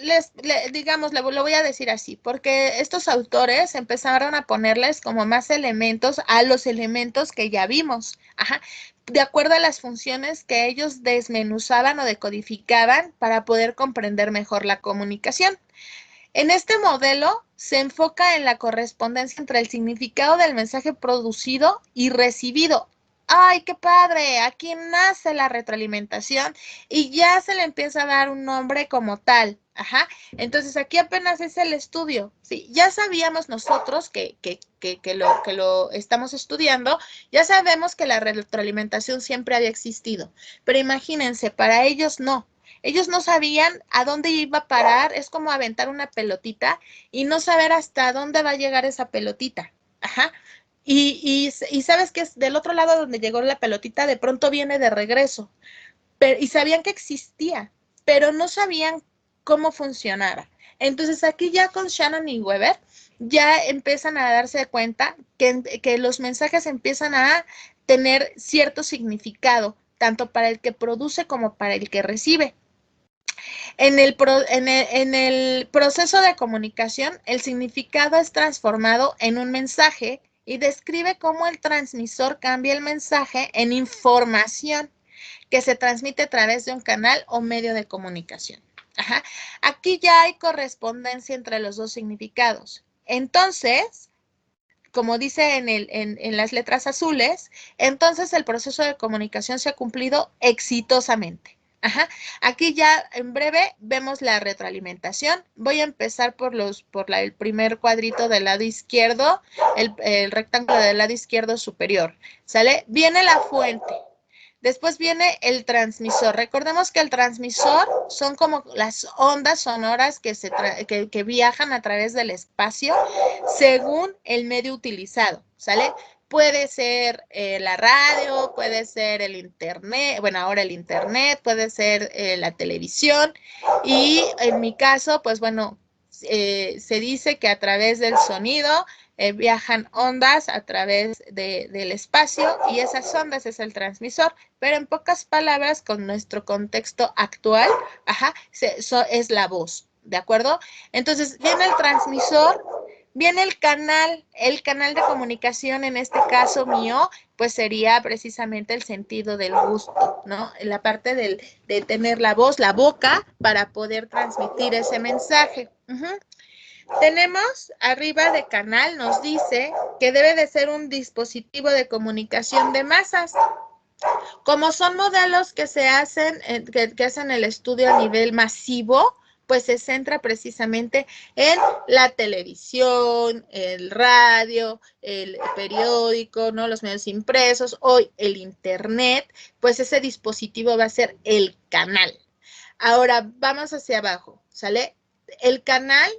digamos, lo voy a decir así, porque estos autores empezaron a ponerles como más elementos a los elementos que ya vimos, ajá, de acuerdo a las funciones que ellos desmenuzaban o decodificaban para poder comprender mejor la comunicación. En este modelo se enfoca en la correspondencia entre el significado del mensaje producido y recibido. ¡Ay, qué padre! Aquí nace la retroalimentación y ya se le empieza a dar un nombre como tal. Ajá. Entonces, aquí apenas es el estudio. Sí, ya sabíamos nosotros que lo estamos estudiando, ya sabemos que la retroalimentación siempre había existido. Pero imagínense, para ellos no. Ellos no sabían a dónde iba a parar, es como aventar una pelotita y no saber hasta dónde va a llegar esa pelotita. Ajá. Y sabes que es del otro lado donde llegó la pelotita, de pronto viene de regreso. Y sabían que existía, pero no sabían cómo funcionaba. Entonces aquí ya con Shannon y Weber ya empiezan a darse cuenta que los mensajes empiezan a tener cierto significado, tanto para el que produce como para el que recibe. En el proceso de comunicación, el significado es transformado en un mensaje y describe cómo el transmisor cambia el mensaje en información que se transmite a través de un canal o medio de comunicación. Ajá. Aquí ya hay correspondencia entre los dos significados. Entonces, como dice en las letras azules, entonces el proceso de comunicación se ha cumplido exitosamente. Ajá. Aquí ya en breve vemos la retroalimentación. Voy a empezar por el primer cuadrito del lado izquierdo, el rectángulo del lado izquierdo superior. ¿Sale? Viene la fuente. Después viene el transmisor. Recordemos que el transmisor son como las ondas sonoras que viajan a través del espacio según el medio utilizado, ¿sale? Puede ser la radio, puede ser el internet, bueno, ahora el internet, puede ser la televisión y en mi caso, pues bueno, se dice que a través del sonido viajan ondas a través del espacio y esas ondas es el transmisor, pero en pocas palabras, con nuestro contexto actual, ajá, es la voz, ¿de acuerdo? Entonces, viene el transmisor, viene el canal de comunicación, en este caso mío, pues sería precisamente el sentido del gusto, ¿no? La parte de tener la voz, la boca, para poder transmitir ese mensaje. Tenemos arriba de canal, nos dice que debe de ser un dispositivo de comunicación de masas. Como son modelos que se hacen, que hacen el estudio a nivel masivo, pues se centra precisamente en la televisión, el radio, el periódico, ¿no? Los medios impresos, hoy el internet, pues ese dispositivo va a ser el canal. Ahora vamos hacia abajo, ¿sale? El canal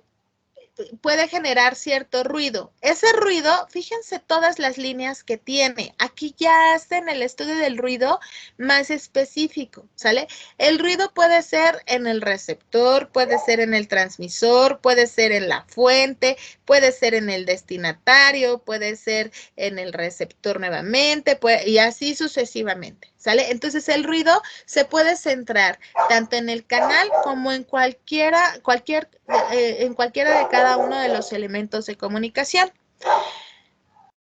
puede generar cierto ruido. Ese ruido, fíjense todas las líneas que tiene. Aquí ya hacen el estudio del ruido más específico, ¿sale? El ruido puede ser en el receptor, puede ser en el transmisor, puede ser en la fuente, puede ser en el destinatario, puede ser en el receptor nuevamente, y así sucesivamente, ¿sale? Entonces el ruido se puede centrar tanto en el canal como en cualquiera de cada uno de los elementos de comunicación.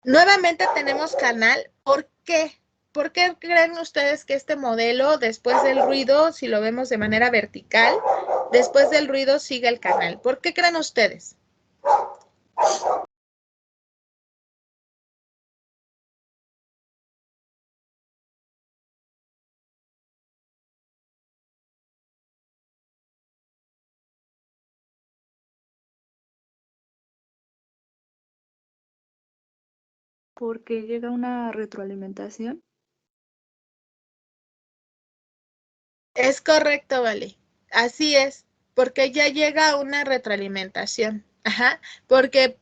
Nuevamente tenemos canal. ¿Por qué? ¿Por qué creen ustedes que este modelo, después del ruido, si lo vemos de manera vertical, después del ruido sigue el canal? ¿Por qué creen ustedes? Porque llega una retroalimentación. Es correcto, Vale. Así es, porque ya llega una retroalimentación. Ajá, porque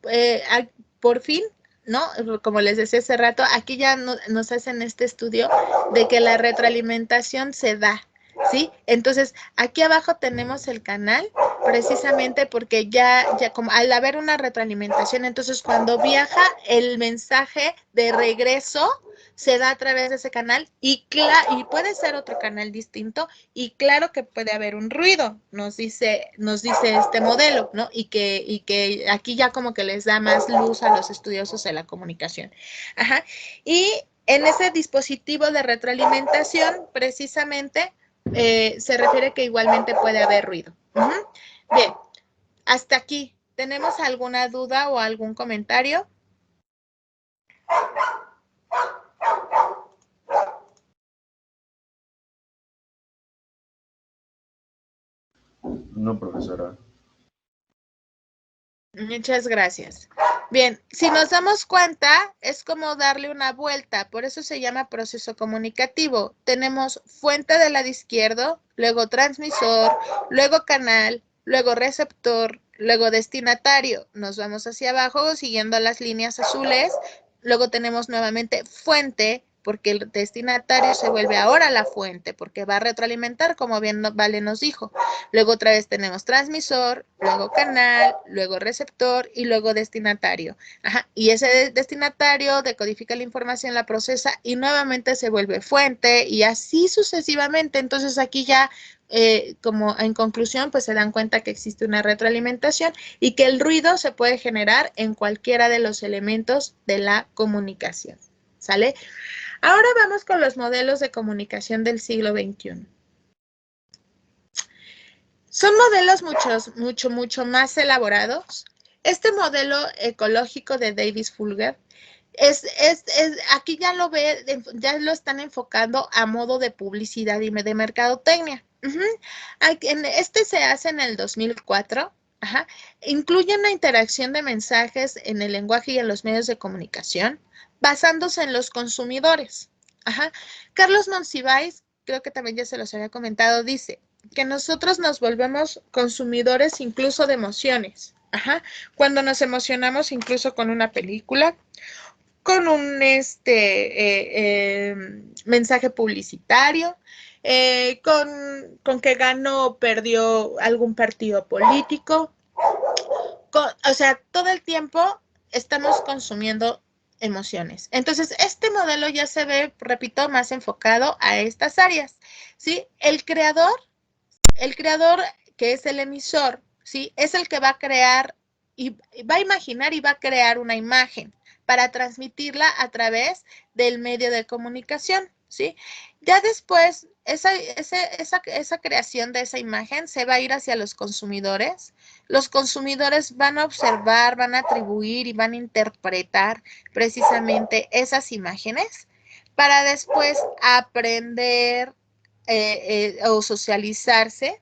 por fin, ¿no? Como les decía hace rato, aquí ya nos hacen este estudio de que la retroalimentación se da, ¿sí? Entonces, aquí abajo tenemos el canal, precisamente porque ya como al haber una retroalimentación, entonces cuando viaja el mensaje de regreso, se da a través de ese canal y puede ser otro canal distinto y claro que puede haber un ruido, nos dice este modelo, ¿no? Y que aquí ya como que les da más luz a los estudiosos de la comunicación. Ajá. Y en ese dispositivo de retroalimentación, precisamente, se refiere que igualmente puede haber ruido. Bien, hasta aquí. ¿Tenemos alguna duda o algún comentario? No, profesora. Muchas gracias. Bien, si nos damos cuenta, es como darle una vuelta, por eso se llama proceso comunicativo. Tenemos fuente del lado izquierdo, luego transmisor, luego canal, luego receptor, luego destinatario. Nos vamos hacia abajo siguiendo las líneas azules, luego tenemos nuevamente fuente, porque el destinatario se vuelve ahora la fuente, porque va a retroalimentar, como bien Vale nos dijo. Luego otra vez tenemos transmisor, luego canal, luego receptor y luego destinatario. Ajá. Y ese destinatario decodifica la información, la procesa y nuevamente se vuelve fuente y así sucesivamente. Entonces aquí ya, como en conclusión, pues se dan cuenta que existe una retroalimentación y que el ruido se puede generar en cualquiera de los elementos de la comunicación. ¿Sale? Ahora vamos con los modelos de comunicación del siglo XXI. Son modelos mucho más elaborados. Este modelo ecológico de Davis Fulger aquí ya ya lo están enfocando a modo de publicidad y de mercadotecnia. Este se hace en el 2004. Ajá. Incluye una interacción de mensajes en el lenguaje y en los medios de comunicación, basándose en los consumidores. Ajá. Carlos Monsiváis, creo que también ya se los había comentado, dice que nosotros nos volvemos consumidores incluso de emociones. Ajá. Cuando nos emocionamos incluso con una película, con un mensaje publicitario, con que ganó o perdió algún partido político. O sea, todo el tiempo estamos consumiendo emociones. Entonces, este modelo ya se ve, repito, más enfocado a estas áreas, ¿sí? El creador que es el emisor, ¿sí? Es el que va a crear y va a imaginar y va a crear una imagen para transmitirla a través del medio de comunicación, ¿sí? Ya después, esa creación de esa imagen se va a ir hacia los consumidores. Los consumidores van a observar, van a atribuir y van a interpretar precisamente esas imágenes para después aprender o socializarse,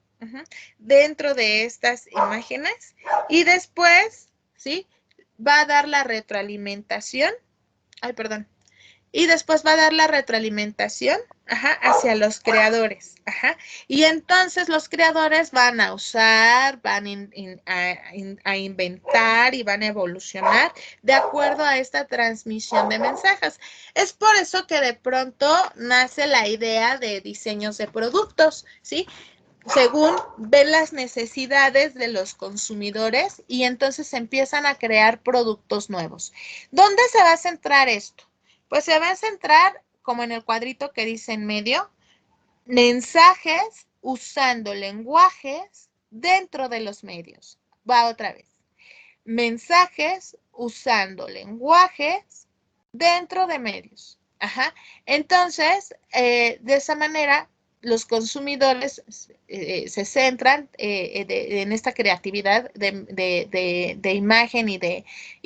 dentro de estas imágenes y después, ¿sí? Va a dar la retroalimentación. Ay, perdón. Y después va a dar la retroalimentación hacia los creadores. Y entonces los creadores van a usar, van a inventar y van a evolucionar de acuerdo a esta transmisión de mensajes. Es por eso que de pronto nace la idea de diseños de productos, ¿sí? Según ven las necesidades de los consumidores y entonces empiezan a crear productos nuevos. ¿Dónde se va a centrar esto? Pues se va a centrar, como en el cuadrito que dice en medio, mensajes usando lenguajes dentro de los medios. Va otra vez. Mensajes usando lenguajes dentro de medios. Entonces, de esa manera, los consumidores se centran en esta creatividad de imagen y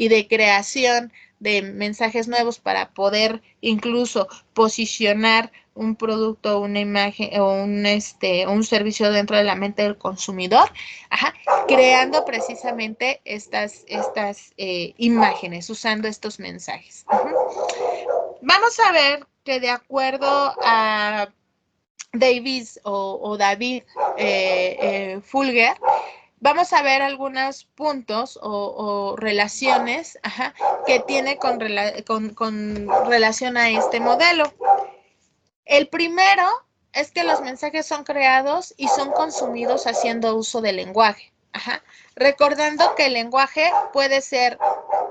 de creación de mensajes nuevos para poder incluso posicionar un producto, una imagen o un servicio dentro de la mente del consumidor, creando precisamente estas imágenes, usando estos mensajes. Vamos a ver que de acuerdo a David Fulger, vamos a ver algunos puntos o relaciones que tiene con relación a este modelo. El primero es que los mensajes son creados y son consumidos haciendo uso del lenguaje. Recordando que el lenguaje puede ser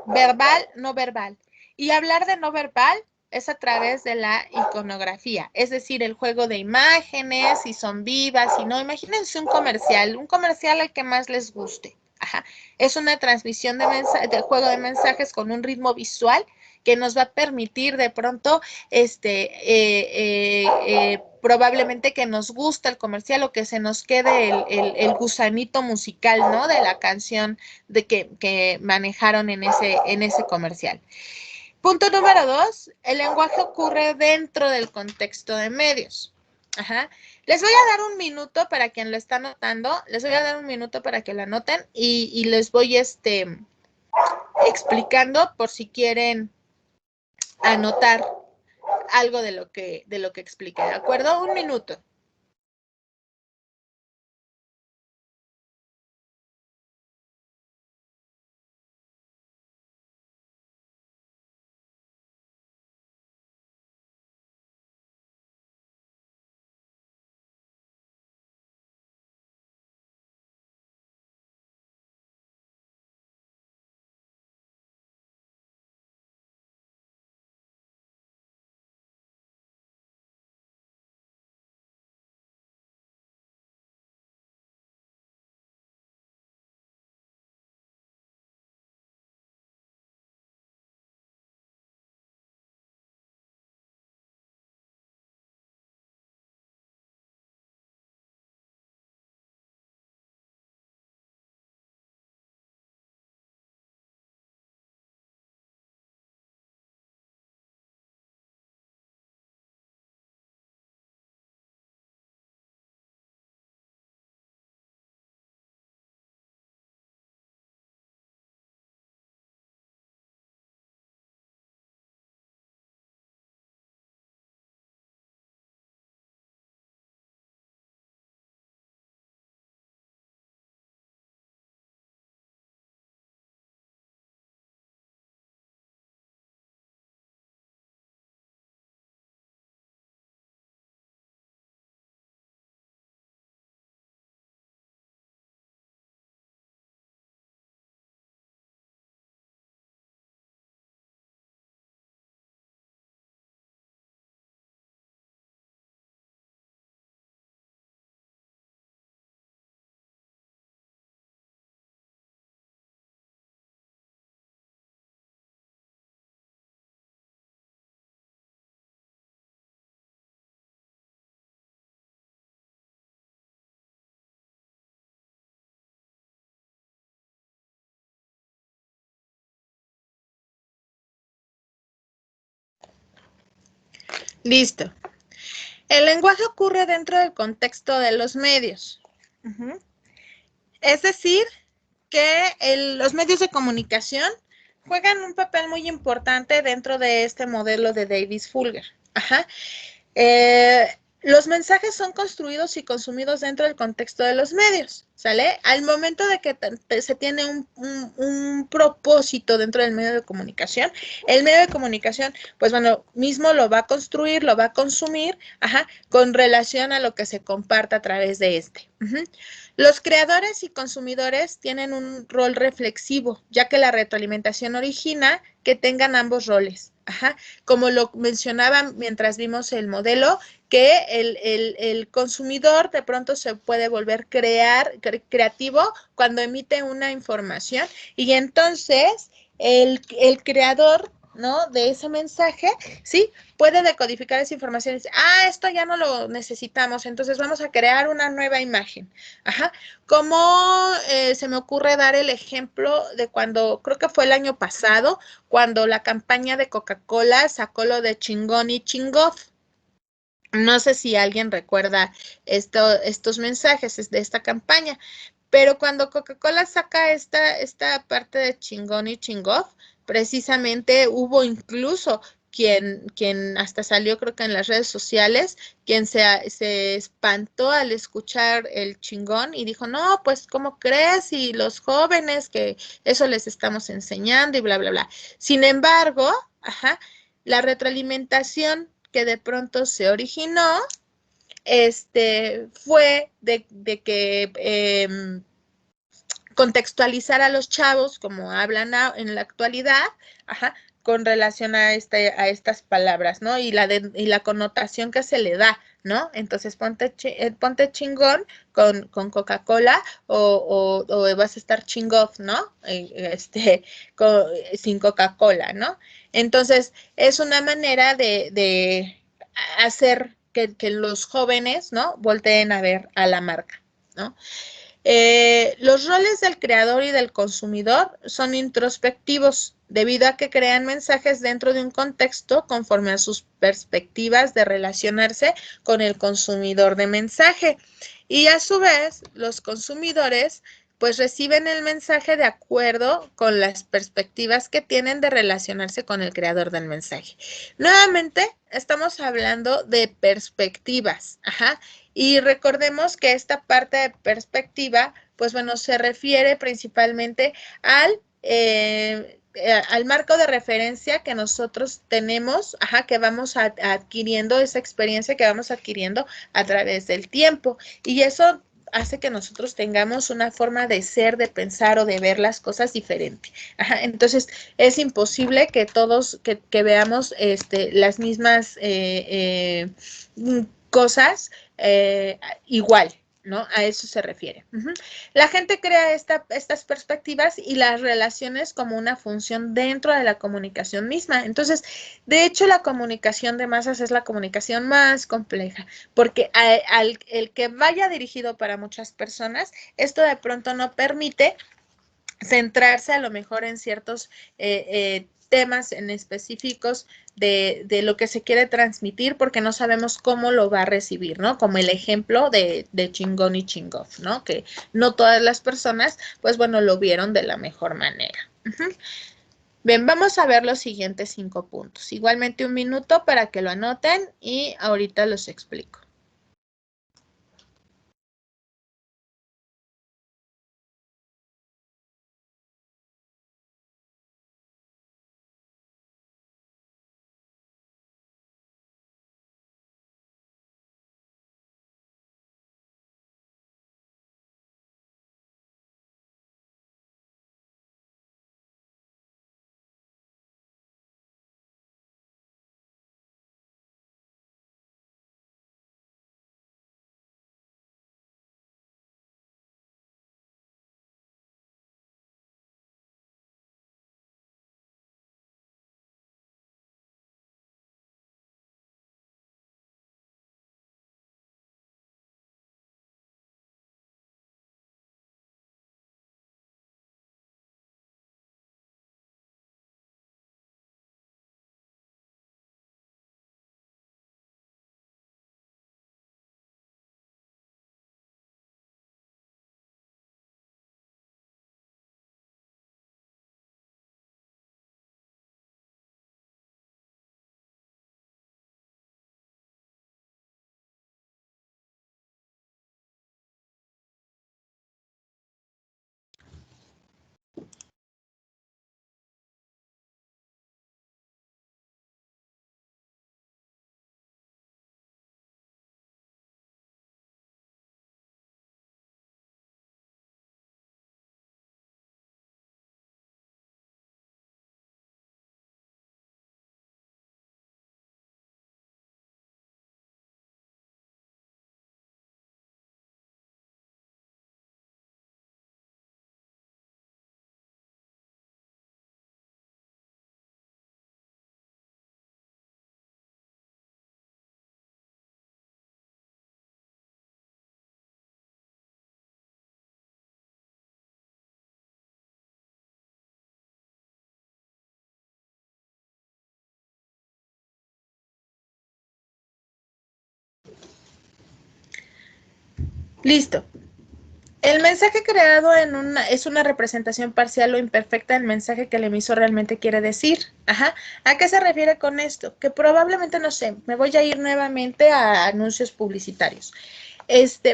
verbal, no verbal. Y hablar de no verbal es a través de la iconografía, es decir, el juego de imágenes, si son vivas, si no. Imagínense un comercial al que más les guste. Es una transmisión de juego de mensajes con un ritmo visual que nos va a permitir de pronto probablemente que nos gusta el comercial o que se nos quede el gusanito musical, ¿no? De la canción que manejaron en ese comercial. Punto número 2, el lenguaje ocurre dentro del contexto de medios. Les voy a dar un minuto para quien lo está anotando, les voy a dar un minuto para que lo anoten y les voy explicando por si quieren anotar algo de lo que expliqué, ¿de acuerdo? Un minuto. Listo. El lenguaje ocurre dentro del contexto de los medios. Ujú. Es decir, que los medios de comunicación juegan un papel muy importante dentro de este modelo de Davis Fulger. Ajá. Los mensajes son construidos y consumidos dentro del contexto de los medios, ¿sale? Al momento de que se tiene un propósito dentro del medio de comunicación, el medio de comunicación, pues bueno, mismo lo va a construir, lo va a consumir, ajá, con relación a lo que se comparta a través de este. Los creadores y consumidores tienen un rol reflexivo, ya que la retroalimentación origina que tengan ambos roles. Ajá. Como lo mencionaba mientras vimos el modelo, que el consumidor de pronto se puede volver creativo cuando emite una información y entonces el creador, ¿no?, de ese mensaje, ¿sí?, puede decodificar esa información y decir, esto ya no lo necesitamos, entonces vamos a crear una nueva imagen. Ajá. Como se me ocurre dar el ejemplo de cuando, creo que fue el año pasado, cuando la campaña de Coca-Cola sacó lo de chingón y chingof. No sé si alguien recuerda estos mensajes de esta campaña, pero cuando Coca-Cola saca esta parte de chingón y chingof, precisamente hubo incluso quien hasta salió, creo que en las redes sociales, quien se espantó al escuchar el chingón y dijo, no, pues, ¿cómo crees? Y los jóvenes, que eso les estamos enseñando y bla, bla, bla. Sin embargo, ajá, la retroalimentación que de pronto se originó, fue de que contextualizar a los chavos como hablan en la actualidad, ajá, con relación a estas palabras, ¿no? Y la connotación que se le da, ¿no? Entonces ponte chingón con Coca-Cola o vas a estar chingof, ¿no? Sin Coca-Cola, ¿no? Entonces es una manera de hacer que los jóvenes, ¿no?, volteen a ver a la marca, ¿no? Los roles del creador y del consumidor son introspectivos debido a que crean mensajes dentro de un contexto conforme a sus perspectivas de relacionarse con el consumidor de mensaje. Y a su vez, los consumidores pues reciben el mensaje de acuerdo con las perspectivas que tienen de relacionarse con el creador del mensaje. Nuevamente, estamos hablando de perspectivas, ajá, y recordemos que esta parte de perspectiva, pues bueno, se refiere principalmente al marco de referencia que nosotros tenemos, ajá, que vamos adquiriendo, esa experiencia que vamos adquiriendo a través del tiempo. Y eso hace que nosotros tengamos una forma de ser, de pensar o de ver las cosas diferente. Ajá, entonces, es imposible que todos, que veamos las mismas cosas igual, ¿no? A eso se refiere. La gente crea estas perspectivas y las relaciones como una función dentro de la comunicación misma. Entonces, de hecho, la comunicación de masas es la comunicación más compleja, porque el que vaya dirigido para muchas personas, esto de pronto no permite centrarse a lo mejor en ciertos temas en específicos de lo que se quiere transmitir porque no sabemos cómo lo va a recibir, ¿no? Como el ejemplo de chingón y chingof, ¿no? Que no todas las personas, pues bueno, lo vieron de la mejor manera. Bien, vamos a ver los siguientes 5 puntos. Igualmente 1 minuto para que lo anoten y ahorita los explico. Listo. El mensaje creado es una representación parcial o imperfecta del mensaje que el emisor realmente quiere decir. Ajá. ¿A qué se refiere con esto? Que probablemente, no sé, me voy a ir nuevamente a anuncios publicitarios.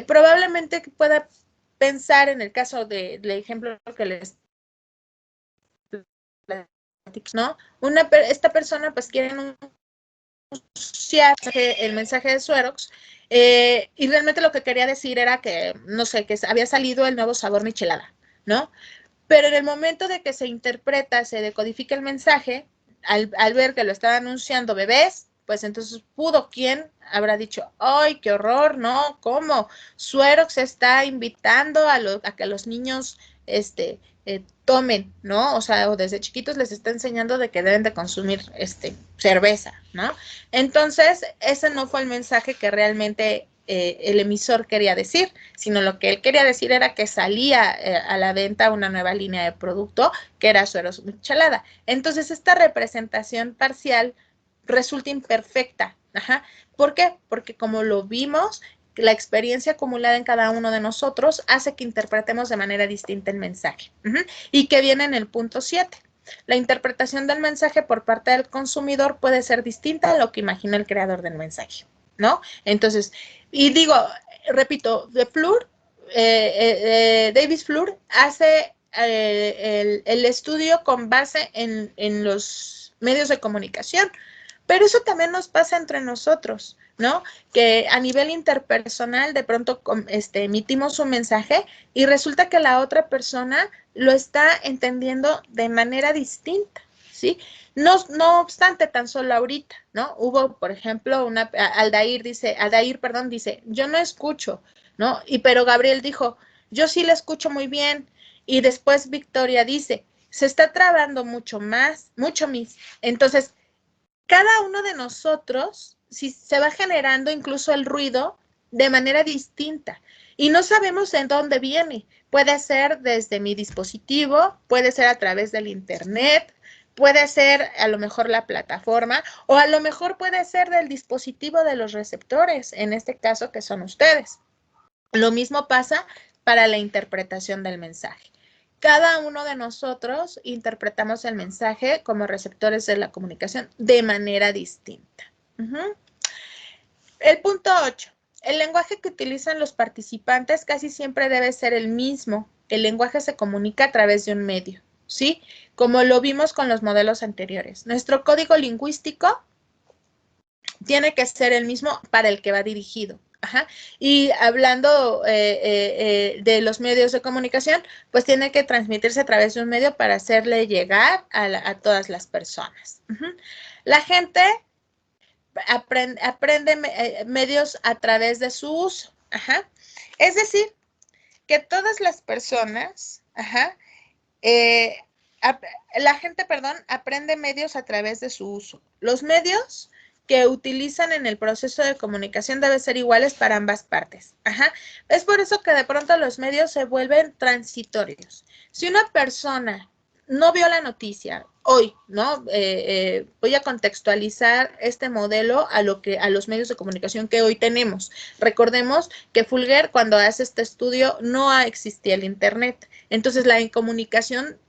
Probablemente pueda pensar en el caso del ejemplo que les platico, ¿no? Esta persona pues quiere anunciar el mensaje de Suerox y realmente lo que quería decir era que, no sé, que había salido el nuevo sabor michelada, ¿no? Pero en el momento de que se interpreta, se decodifica el mensaje, al ver que lo estaba anunciando bebés, pues entonces ¿quién habrá dicho, ¡ay, qué horror! ¿No? ¿Cómo? Suerox está invitando a que los niños tomen, ¿no? O sea, o desde chiquitos les está enseñando de que deben de consumir cerveza, ¿no? Entonces, ese no fue el mensaje que realmente el emisor quería decir, sino lo que él quería decir era que salía a la venta una nueva línea de producto que era Suerox Michelada. Entonces, esta representación parcial resulta imperfecta. Ajá. ¿Por qué? Porque como lo vimos, la experiencia acumulada en cada uno de nosotros hace que interpretemos de manera distinta el mensaje. Y que viene en el punto 7. La interpretación del mensaje por parte del consumidor puede ser distinta a lo que imagina el creador del mensaje, ¿no? Entonces, y digo, repito, Davis Flur hace el estudio con base en los medios de comunicación, pero eso también nos pasa entre nosotros, ¿no? Que a nivel interpersonal de pronto emitimos un mensaje y resulta que la otra persona lo está entendiendo de manera distinta, ¿sí? No obstante, tan solo ahorita, ¿no? Hubo, por ejemplo, Aldair dice, yo no escucho, ¿no? Pero Gabriel dijo, yo sí la escucho muy bien. Y después Victoria dice, se está trabando mucho más. Entonces, cada uno de nosotros si se va generando incluso el ruido de manera distinta y no sabemos en dónde viene. Puede ser desde mi dispositivo, puede ser a través del internet, puede ser a lo mejor la plataforma o a lo mejor puede ser del dispositivo de los receptores, en este caso que son ustedes. Lo mismo pasa para la interpretación del mensaje. Cada uno de nosotros interpretamos el mensaje como receptores de la comunicación de manera distinta. El punto 8. El lenguaje que utilizan los participantes casi siempre debe ser el mismo. El lenguaje se comunica a través de un medio, ¿sí? Como lo vimos con los modelos anteriores. Nuestro código lingüístico tiene que ser el mismo para el que va dirigido. Ajá. Y hablando de los medios de comunicación, pues tiene que transmitirse a través de un medio para hacerle llegar a todas las personas. La gente aprende medios a través de su uso. Ajá. Es decir, que todas las personas, la gente, aprende medios a través de su uso. Los medios que utilizan en el proceso de comunicación deben ser iguales para ambas partes. Es por eso que de pronto los medios se vuelven transitorios. Si una persona no vio la noticia hoy, ¿no? Voy a contextualizar este modelo a los medios de comunicación que hoy tenemos. Recordemos que Fulger, cuando hace este estudio, no existía el internet. Entonces, la comunicación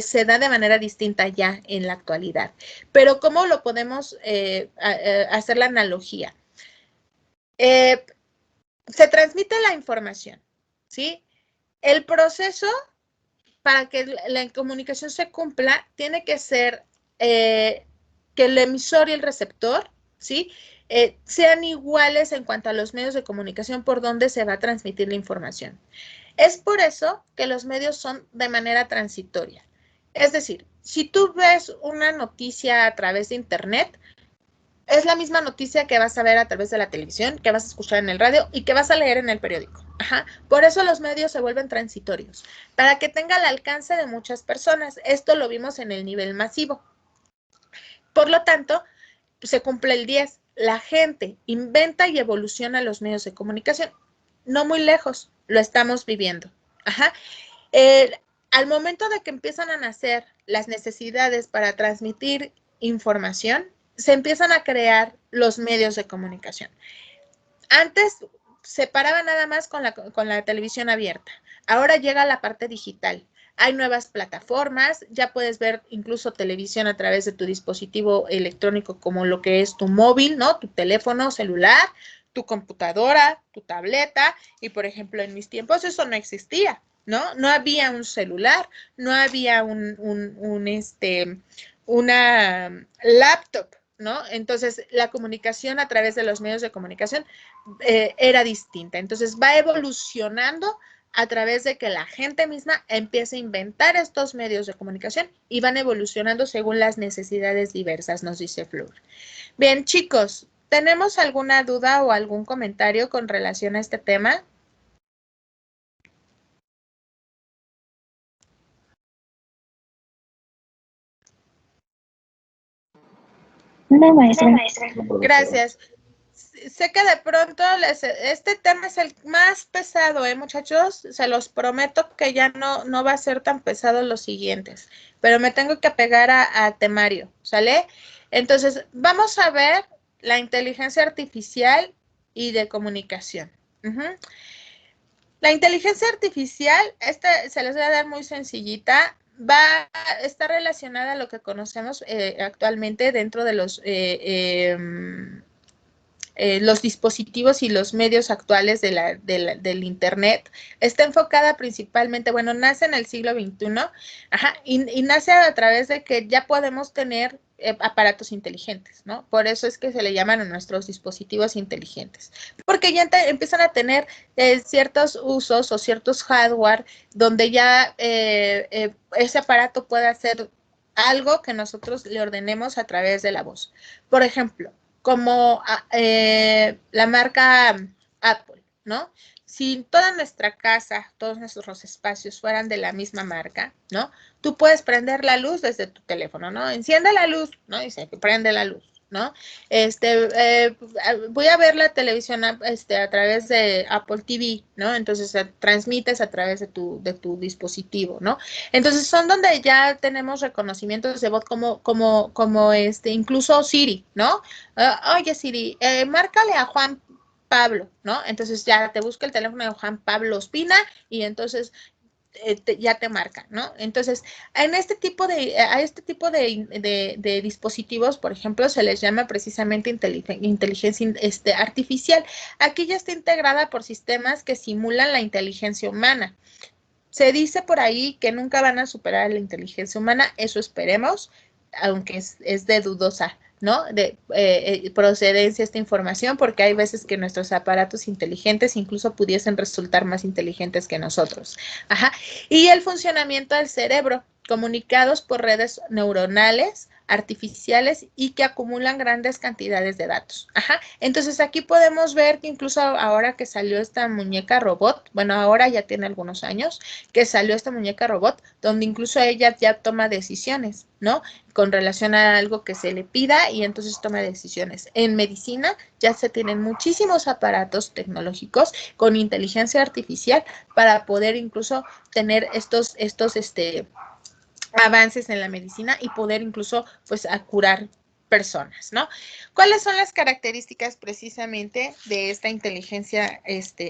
se da de manera distinta ya en la actualidad. Pero ¿cómo lo podemos hacer la analogía? Se transmite la información, ¿sí? El proceso para que la comunicación se cumpla tiene que ser que el emisor y el receptor, ¿sí? Sean iguales en cuanto a los medios de comunicación por donde se va a transmitir la información. Es por eso que los medios son de manera transitoria. Es decir, si tú ves una noticia a través de internet, es la misma noticia que vas a ver a través de la televisión, que vas a escuchar en el radio y que vas a leer en el periódico. Por eso los medios se vuelven transitorios, para que tenga el alcance de muchas personas. Esto lo vimos en el nivel masivo. Por lo tanto, se cumple el 10. La gente inventa y evoluciona los medios de comunicación. No muy lejos, lo estamos viviendo. Al momento de que empiezan a nacer las necesidades para transmitir información, se empiezan a crear los medios de comunicación. Antes, se paraba nada más con la televisión abierta. Ahora llega la parte digital. Hay nuevas plataformas, ya puedes ver incluso televisión a través de tu dispositivo electrónico como lo que es tu móvil, ¿no? Tu teléfono celular, tu computadora, tu tableta, y por ejemplo en mis tiempos eso no existía, ¿no? No había un celular, no había una laptop, ¿no? Entonces la comunicación a través de los medios de comunicación era distinta. Entonces va evolucionando a través de que la gente misma empiece a inventar estos medios de comunicación y van evolucionando según las necesidades diversas, nos dice Flor. Bien, chicos, ¿tenemos alguna duda o algún comentario con relación a este tema? No, maestra. Gracias. Sé que de pronto este tema es el más pesado, muchachos. Se los prometo que ya no va a ser tan pesado los siguientes, pero me tengo que apegar a temario, ¿sale? Entonces, vamos a ver la inteligencia artificial y de comunicación. La inteligencia artificial, se les voy a dar muy sencillita, está relacionada a lo que conocemos actualmente dentro de los dispositivos y los medios actuales del Internet. Está enfocada principalmente, bueno, nace en el siglo XXI, y nace a través de que ya podemos tener aparatos inteligentes, ¿no? Por eso es que se le llaman a nuestros dispositivos inteligentes, porque ya empiezan a tener ciertos usos o ciertos hardware donde ya ese aparato puede hacer algo que nosotros le ordenemos a través de la voz. Por ejemplo, como la marca Apple, ¿no? Si toda nuestra casa, todos nuestros espacios fueran de la misma marca, ¿no? Tú puedes prender la luz desde tu teléfono, ¿no? Enciende la luz, ¿no? Dice que prende la luz, ¿no? Voy a ver la televisión a través de Apple TV, ¿no? Entonces transmites a través de tu dispositivo, ¿no? Entonces son donde ya tenemos reconocimientos de voz como incluso Siri, ¿no? Oye Siri, márcale a Juan Pablo, ¿no? Entonces ya te busca el teléfono de Juan Pablo Ospina y entonces ya te marca, ¿no? Entonces, a este tipo de dispositivos, por ejemplo, se les llama precisamente inteligencia artificial. Aquí ya está integrada por sistemas que simulan la inteligencia humana. Se dice por ahí que nunca van a superar la inteligencia humana, eso esperemos, aunque es de dudosa, ¿no? De procedencia esta información, porque hay veces que nuestros aparatos inteligentes incluso pudiesen resultar más inteligentes que nosotros. Y el funcionamiento del cerebro, comunicados por redes neuronales artificiales y que acumulan grandes cantidades de datos. Entonces aquí podemos ver que incluso ahora que salió esta muñeca robot, bueno, ahora ya tiene algunos años, que salió esta muñeca robot, donde incluso ella ya toma decisiones, ¿no? Con relación a algo que se le pida y entonces toma decisiones. En medicina ya se tienen muchísimos aparatos tecnológicos con inteligencia artificial para poder incluso tener estos avances en la medicina y poder incluso pues a curar personas, ¿no? ¿Cuáles son las características precisamente de esta inteligencia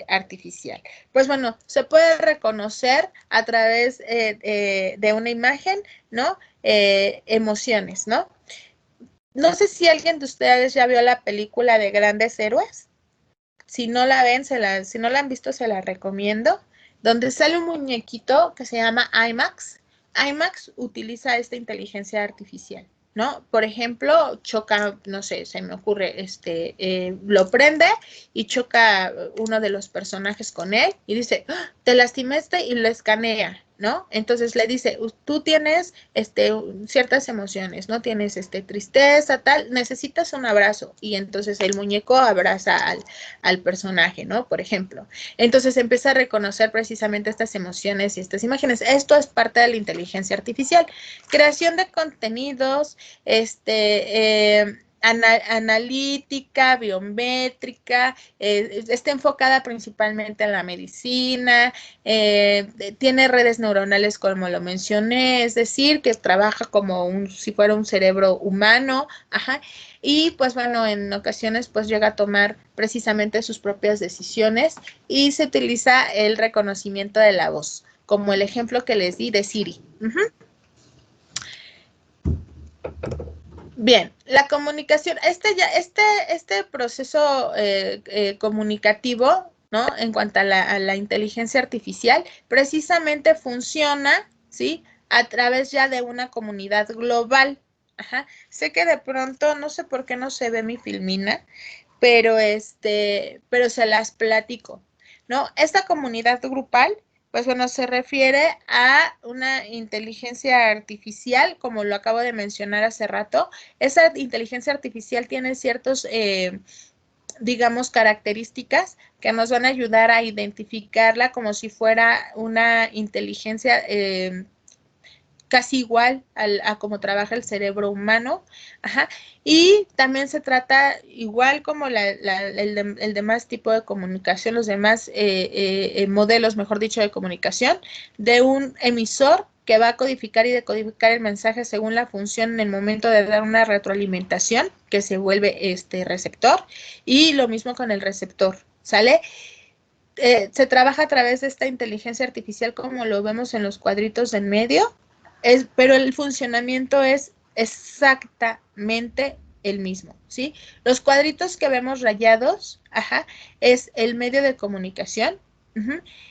artificial? Pues bueno, se puede reconocer a través de una imagen, ¿no? Emociones, ¿no? No sé si alguien de ustedes ya vio la película de Grandes Héroes. Si no la ven, si no la han visto, se la recomiendo. Donde sale un muñequito que se llama IMAX. IMAX utiliza esta inteligencia artificial, ¿no? Por ejemplo, choca, no sé, se me ocurre, lo prende y choca uno de los personajes con él y dice, ¡ah! Te lastimaste, y lo escanea, ¿no? Entonces le dice, tú tienes ciertas emociones, ¿no? Tienes tristeza, tal, necesitas un abrazo. Y entonces el muñeco abraza al personaje, ¿no? Por ejemplo. Entonces empieza a reconocer precisamente estas emociones y estas imágenes. Esto es parte de la inteligencia artificial. Creación de contenidos, analítica, biométrica, está enfocada principalmente en la medicina, tiene redes neuronales como lo mencioné, es decir, que trabaja como si fuera un cerebro humano, ajá, y pues bueno, en ocasiones pues llega a tomar precisamente sus propias decisiones y se utiliza el reconocimiento de la voz, como el ejemplo que les di de Siri. Bien, la comunicación, este proceso comunicativo, ¿no? En cuanto a la inteligencia artificial, precisamente funciona, ¿sí? A través ya de una comunidad global. Ajá. Sé que de pronto, no sé por qué no se ve mi filmina, pero se las platico, ¿no? Esta comunidad grupal, pues bueno, se refiere a una inteligencia artificial, como lo acabo de mencionar hace rato. Esa inteligencia artificial tiene ciertos, digamos, características que nos van a ayudar a identificarla como si fuera una inteligencia casi igual a cómo trabaja el cerebro humano, ajá, y también se trata, igual como el demás tipo de comunicación, los demás modelos, mejor dicho, de comunicación, de un emisor que va a codificar y decodificar el mensaje según la función en el momento de dar una retroalimentación, que se vuelve receptor, y lo mismo con el receptor, ¿sale? Se trabaja a través de esta inteligencia artificial como lo vemos en los cuadritos en medio, pero el funcionamiento es exactamente el mismo, ¿sí? Los cuadritos que vemos rayados, ajá, es el medio de comunicación,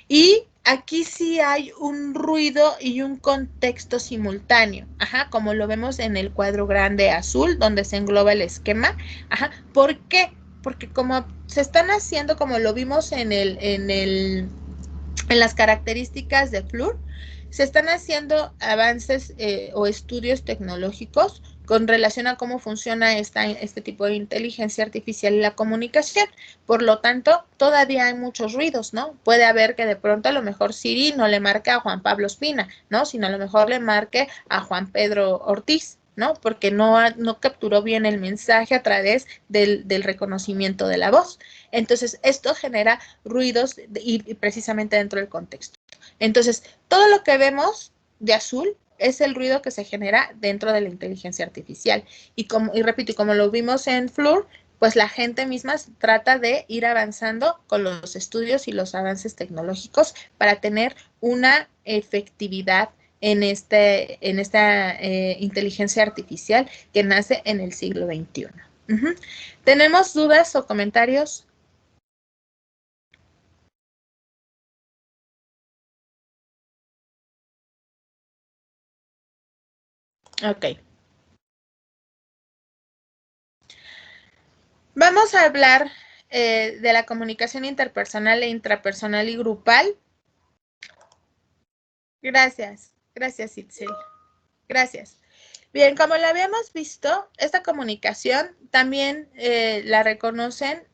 y aquí sí hay un ruido y un contexto simultáneo, ajá, como lo vemos en el cuadro grande azul, donde se engloba el esquema, ajá. ¿Por qué? Porque como se están haciendo, como lo vimos en las características de FLUR, se están haciendo avances o estudios tecnológicos con relación a cómo funciona este tipo de inteligencia artificial y la comunicación. Por lo tanto, todavía hay muchos ruidos, ¿no? Puede haber que de pronto a lo mejor Siri no le marque a Juan Pablo Espina, ¿no? Sino a lo mejor le marque a Juan Pedro Ortiz, ¿no? Porque no capturó bien el mensaje a través del reconocimiento de la voz. Entonces, esto genera ruidos y precisamente dentro del contexto. Entonces, todo lo que vemos de azul es el ruido que se genera dentro de la inteligencia artificial. Y repito, como lo vimos en FLUR, pues la gente misma trata de ir avanzando con los estudios y los avances tecnológicos para tener una efectividad en esta inteligencia artificial que nace en el siglo XXI. ¿Tenemos dudas o comentarios? Ok. Vamos a hablar de la comunicación interpersonal e intrapersonal y grupal. Gracias, Itzel. Gracias. Bien, como lo habíamos visto, esta comunicación también la reconocen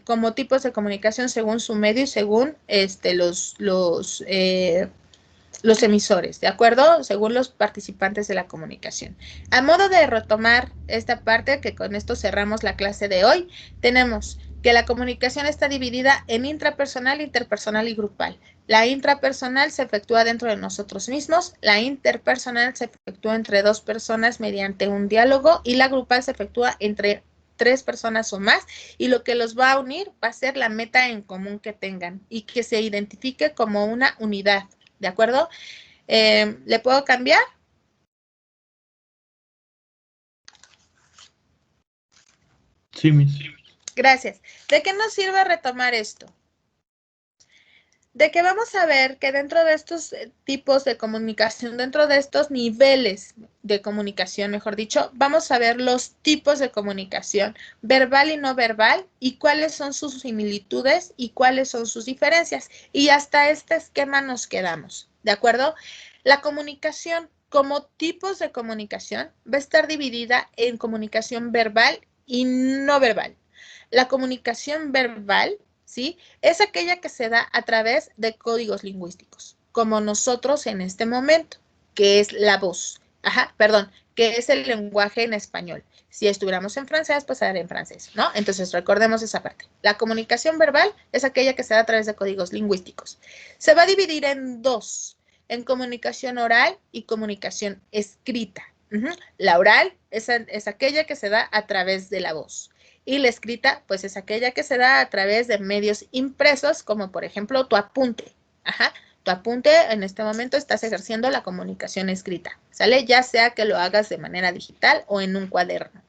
como tipos de comunicación según su medio y según los emisores, ¿de acuerdo? Según los participantes de la comunicación. A modo de retomar esta parte, que con esto cerramos la clase de hoy, tenemos que la comunicación está dividida en intrapersonal, interpersonal y grupal. La intrapersonal se efectúa dentro de nosotros mismos, la interpersonal se efectúa entre dos personas mediante un diálogo y la grupal se efectúa entre 3 personas o más, y lo que los va a unir va a ser la meta en común que tengan y que se identifique como una unidad. ¿De acuerdo? ¿Le puedo cambiar? Sí, Miss. Gracias. ¿De qué nos sirve retomar esto? De que vamos a ver que dentro de estos tipos de comunicación, dentro de estos niveles de comunicación, mejor dicho, vamos a ver los tipos de comunicación, verbal y no verbal, y cuáles son sus similitudes y cuáles son sus diferencias. Y hasta este esquema nos quedamos, ¿de acuerdo? La comunicación como tipos de comunicación va a estar dividida en comunicación verbal y no verbal. La comunicación verbal, ¿sí?, es aquella que se da a través de códigos lingüísticos, como nosotros en este momento, que es la voz. que es el lenguaje en español. Si estuviéramos en francés, pues sería en francés, ¿no? Entonces, recordemos esa parte. La comunicación verbal es aquella que se da a través de códigos lingüísticos. Se va a dividir en dos, en comunicación oral y comunicación escrita. La oral es aquella que se da a través de la voz. Y la escrita, pues es aquella que se da a través de medios impresos, como por ejemplo tu apunte. Tu apunte, en este momento estás ejerciendo la comunicación escrita, ¿sale? Ya sea que lo hagas de manera digital o en un cuaderno.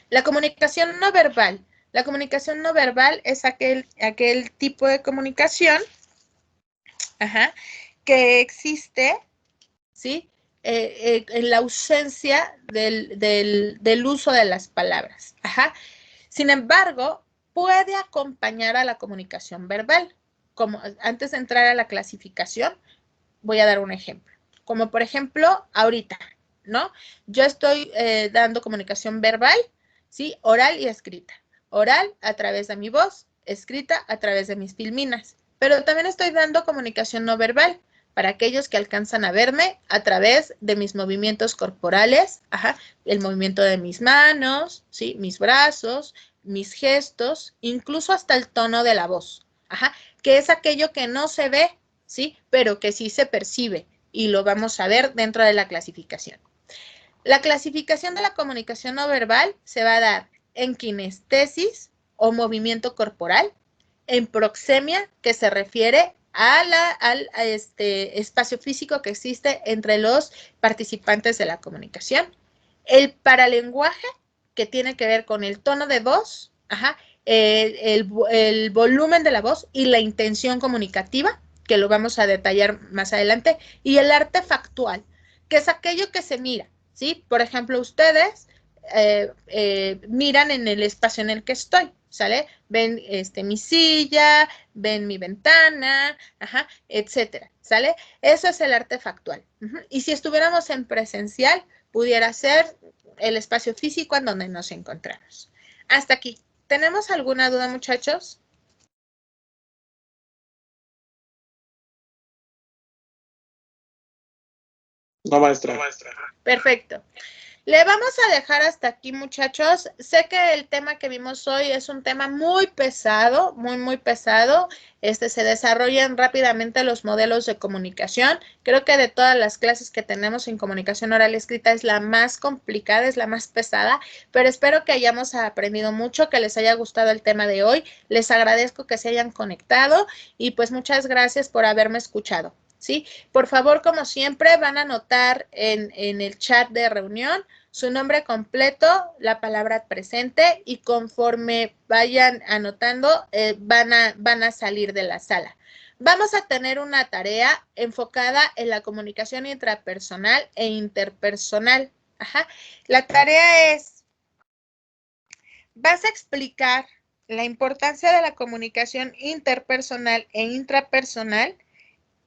La comunicación no verbal. La comunicación no verbal es aquel tipo de comunicación que existe, ¿sí? En la ausencia del uso de las palabras. Sin embargo, puede acompañar a la comunicación verbal. Como antes de entrar a la clasificación, voy a dar un ejemplo. Como por ejemplo, ahorita, ¿no? Yo estoy dando comunicación verbal, ¿sí? Oral y escrita. Oral a través de mi voz, escrita a través de mis filminas. Pero también estoy dando comunicación no verbal para aquellos que alcanzan a verme a través de mis movimientos corporales, el movimiento de mis manos, ¿sí? Mis brazos, mis gestos, incluso hasta el tono de la voz, que es aquello que no se ve, ¿sí? Pero que sí se percibe y lo vamos a ver dentro de la clasificación. La clasificación de la comunicación no verbal se va a dar en kinestesis o movimiento corporal, en proxemia, que se refiere al espacio físico que existe entre los participantes de la comunicación, el paralenguaje, que tiene que ver con el tono de voz, el volumen de la voz y la intención comunicativa, que lo vamos a detallar más adelante, y el arte factual, que es aquello que se mira, ¿sí? Por ejemplo, ustedes miran en el espacio en el que estoy, ¿sale? Ven mi silla, ven mi ventana, etcétera, ¿sale? Eso es el arte factual. Y si estuviéramos en presencial, pudiera ser el espacio físico en donde nos encontramos. Hasta aquí. ¿Tenemos alguna duda, muchachos? No, maestra. Perfecto. Le vamos a dejar hasta aquí, muchachos. Sé que el tema que vimos hoy es un tema muy pesado, muy pesado. Se desarrollan rápidamente los modelos de comunicación. Creo que de todas las clases que tenemos en comunicación oral escrita es la más complicada, es la más pesada, pero espero que hayamos aprendido mucho, que les haya gustado el tema de hoy. Les agradezco que se hayan conectado y pues muchas gracias por haberme escuchado, ¿sí? Por favor, como siempre, van a anotar en el chat de reunión su nombre completo, la palabra presente, y conforme vayan anotando, van a salir de la sala. Vamos a tener una tarea enfocada en la comunicación intrapersonal e interpersonal. La tarea es, vas a explicar la importancia de la comunicación interpersonal e intrapersonal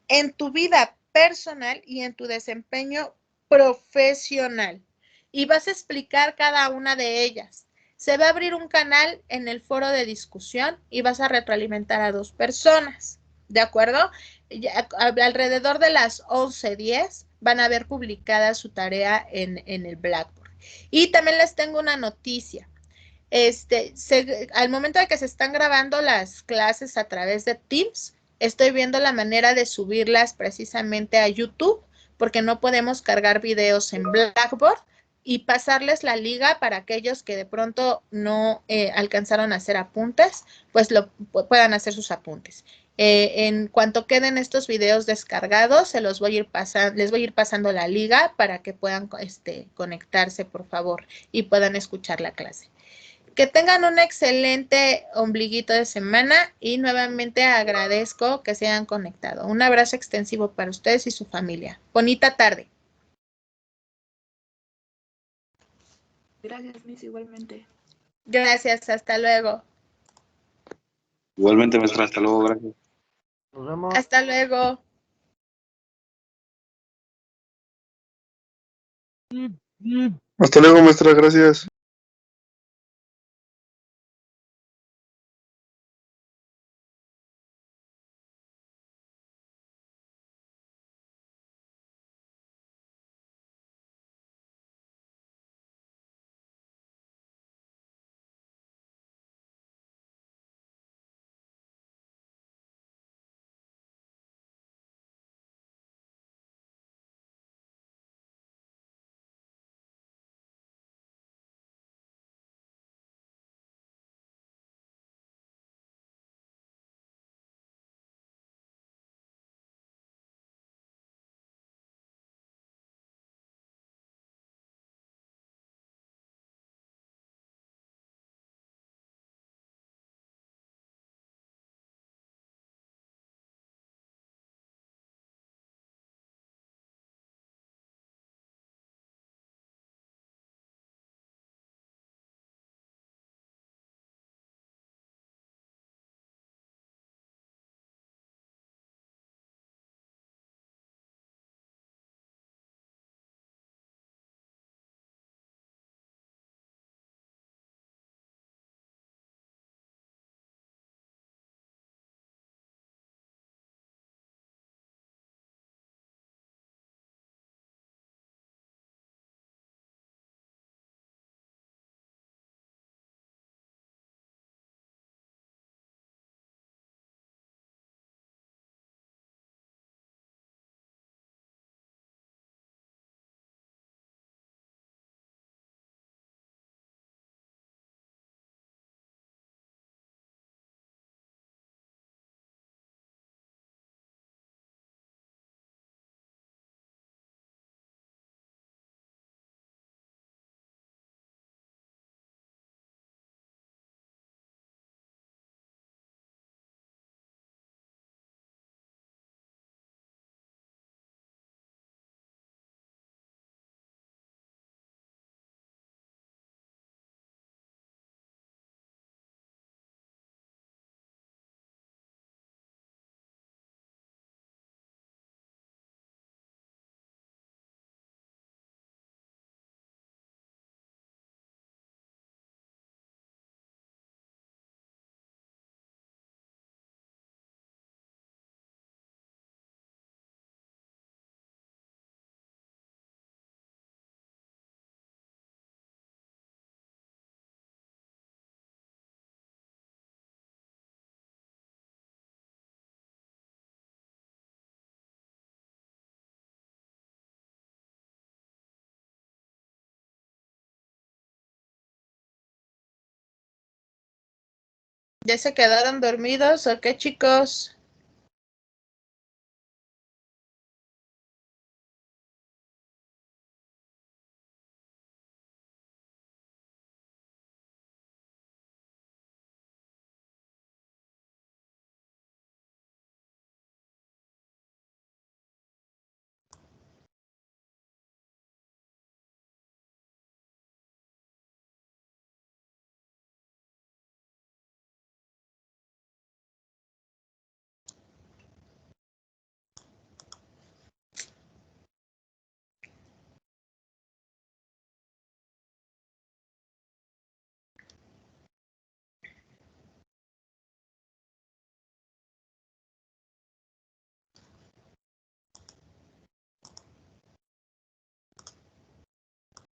en tu vida personal y en tu desempeño profesional. Y vas a explicar cada una de ellas. Se va a abrir un canal en el foro de discusión y vas a retroalimentar a 2 personas, ¿de acuerdo? Alrededor de las 11:10 van a ver publicada su tarea en el Blackboard. Y también les tengo una noticia. Al momento de que se están grabando las clases a través de Teams, estoy viendo la manera de subirlas precisamente a YouTube, porque no podemos cargar videos en Blackboard, y pasarles la liga para aquellos que de pronto no alcanzaron a hacer apuntes, pues puedan hacer sus apuntes. En cuanto queden estos videos descargados, les voy a ir pasando la liga para que puedan conectarse, por favor, y puedan escuchar la clase. Que tengan un excelente ombliguito de semana y nuevamente agradezco que se hayan conectado. Un abrazo extensivo para ustedes y su familia. Bonita tarde. Gracias, Miss, igualmente. Gracias, hasta luego. Igualmente, maestra, hasta luego, gracias. Nos vemos. Hasta luego. Hasta luego, maestra, gracias. ¿Ya se quedaron dormidos o qué, chicos?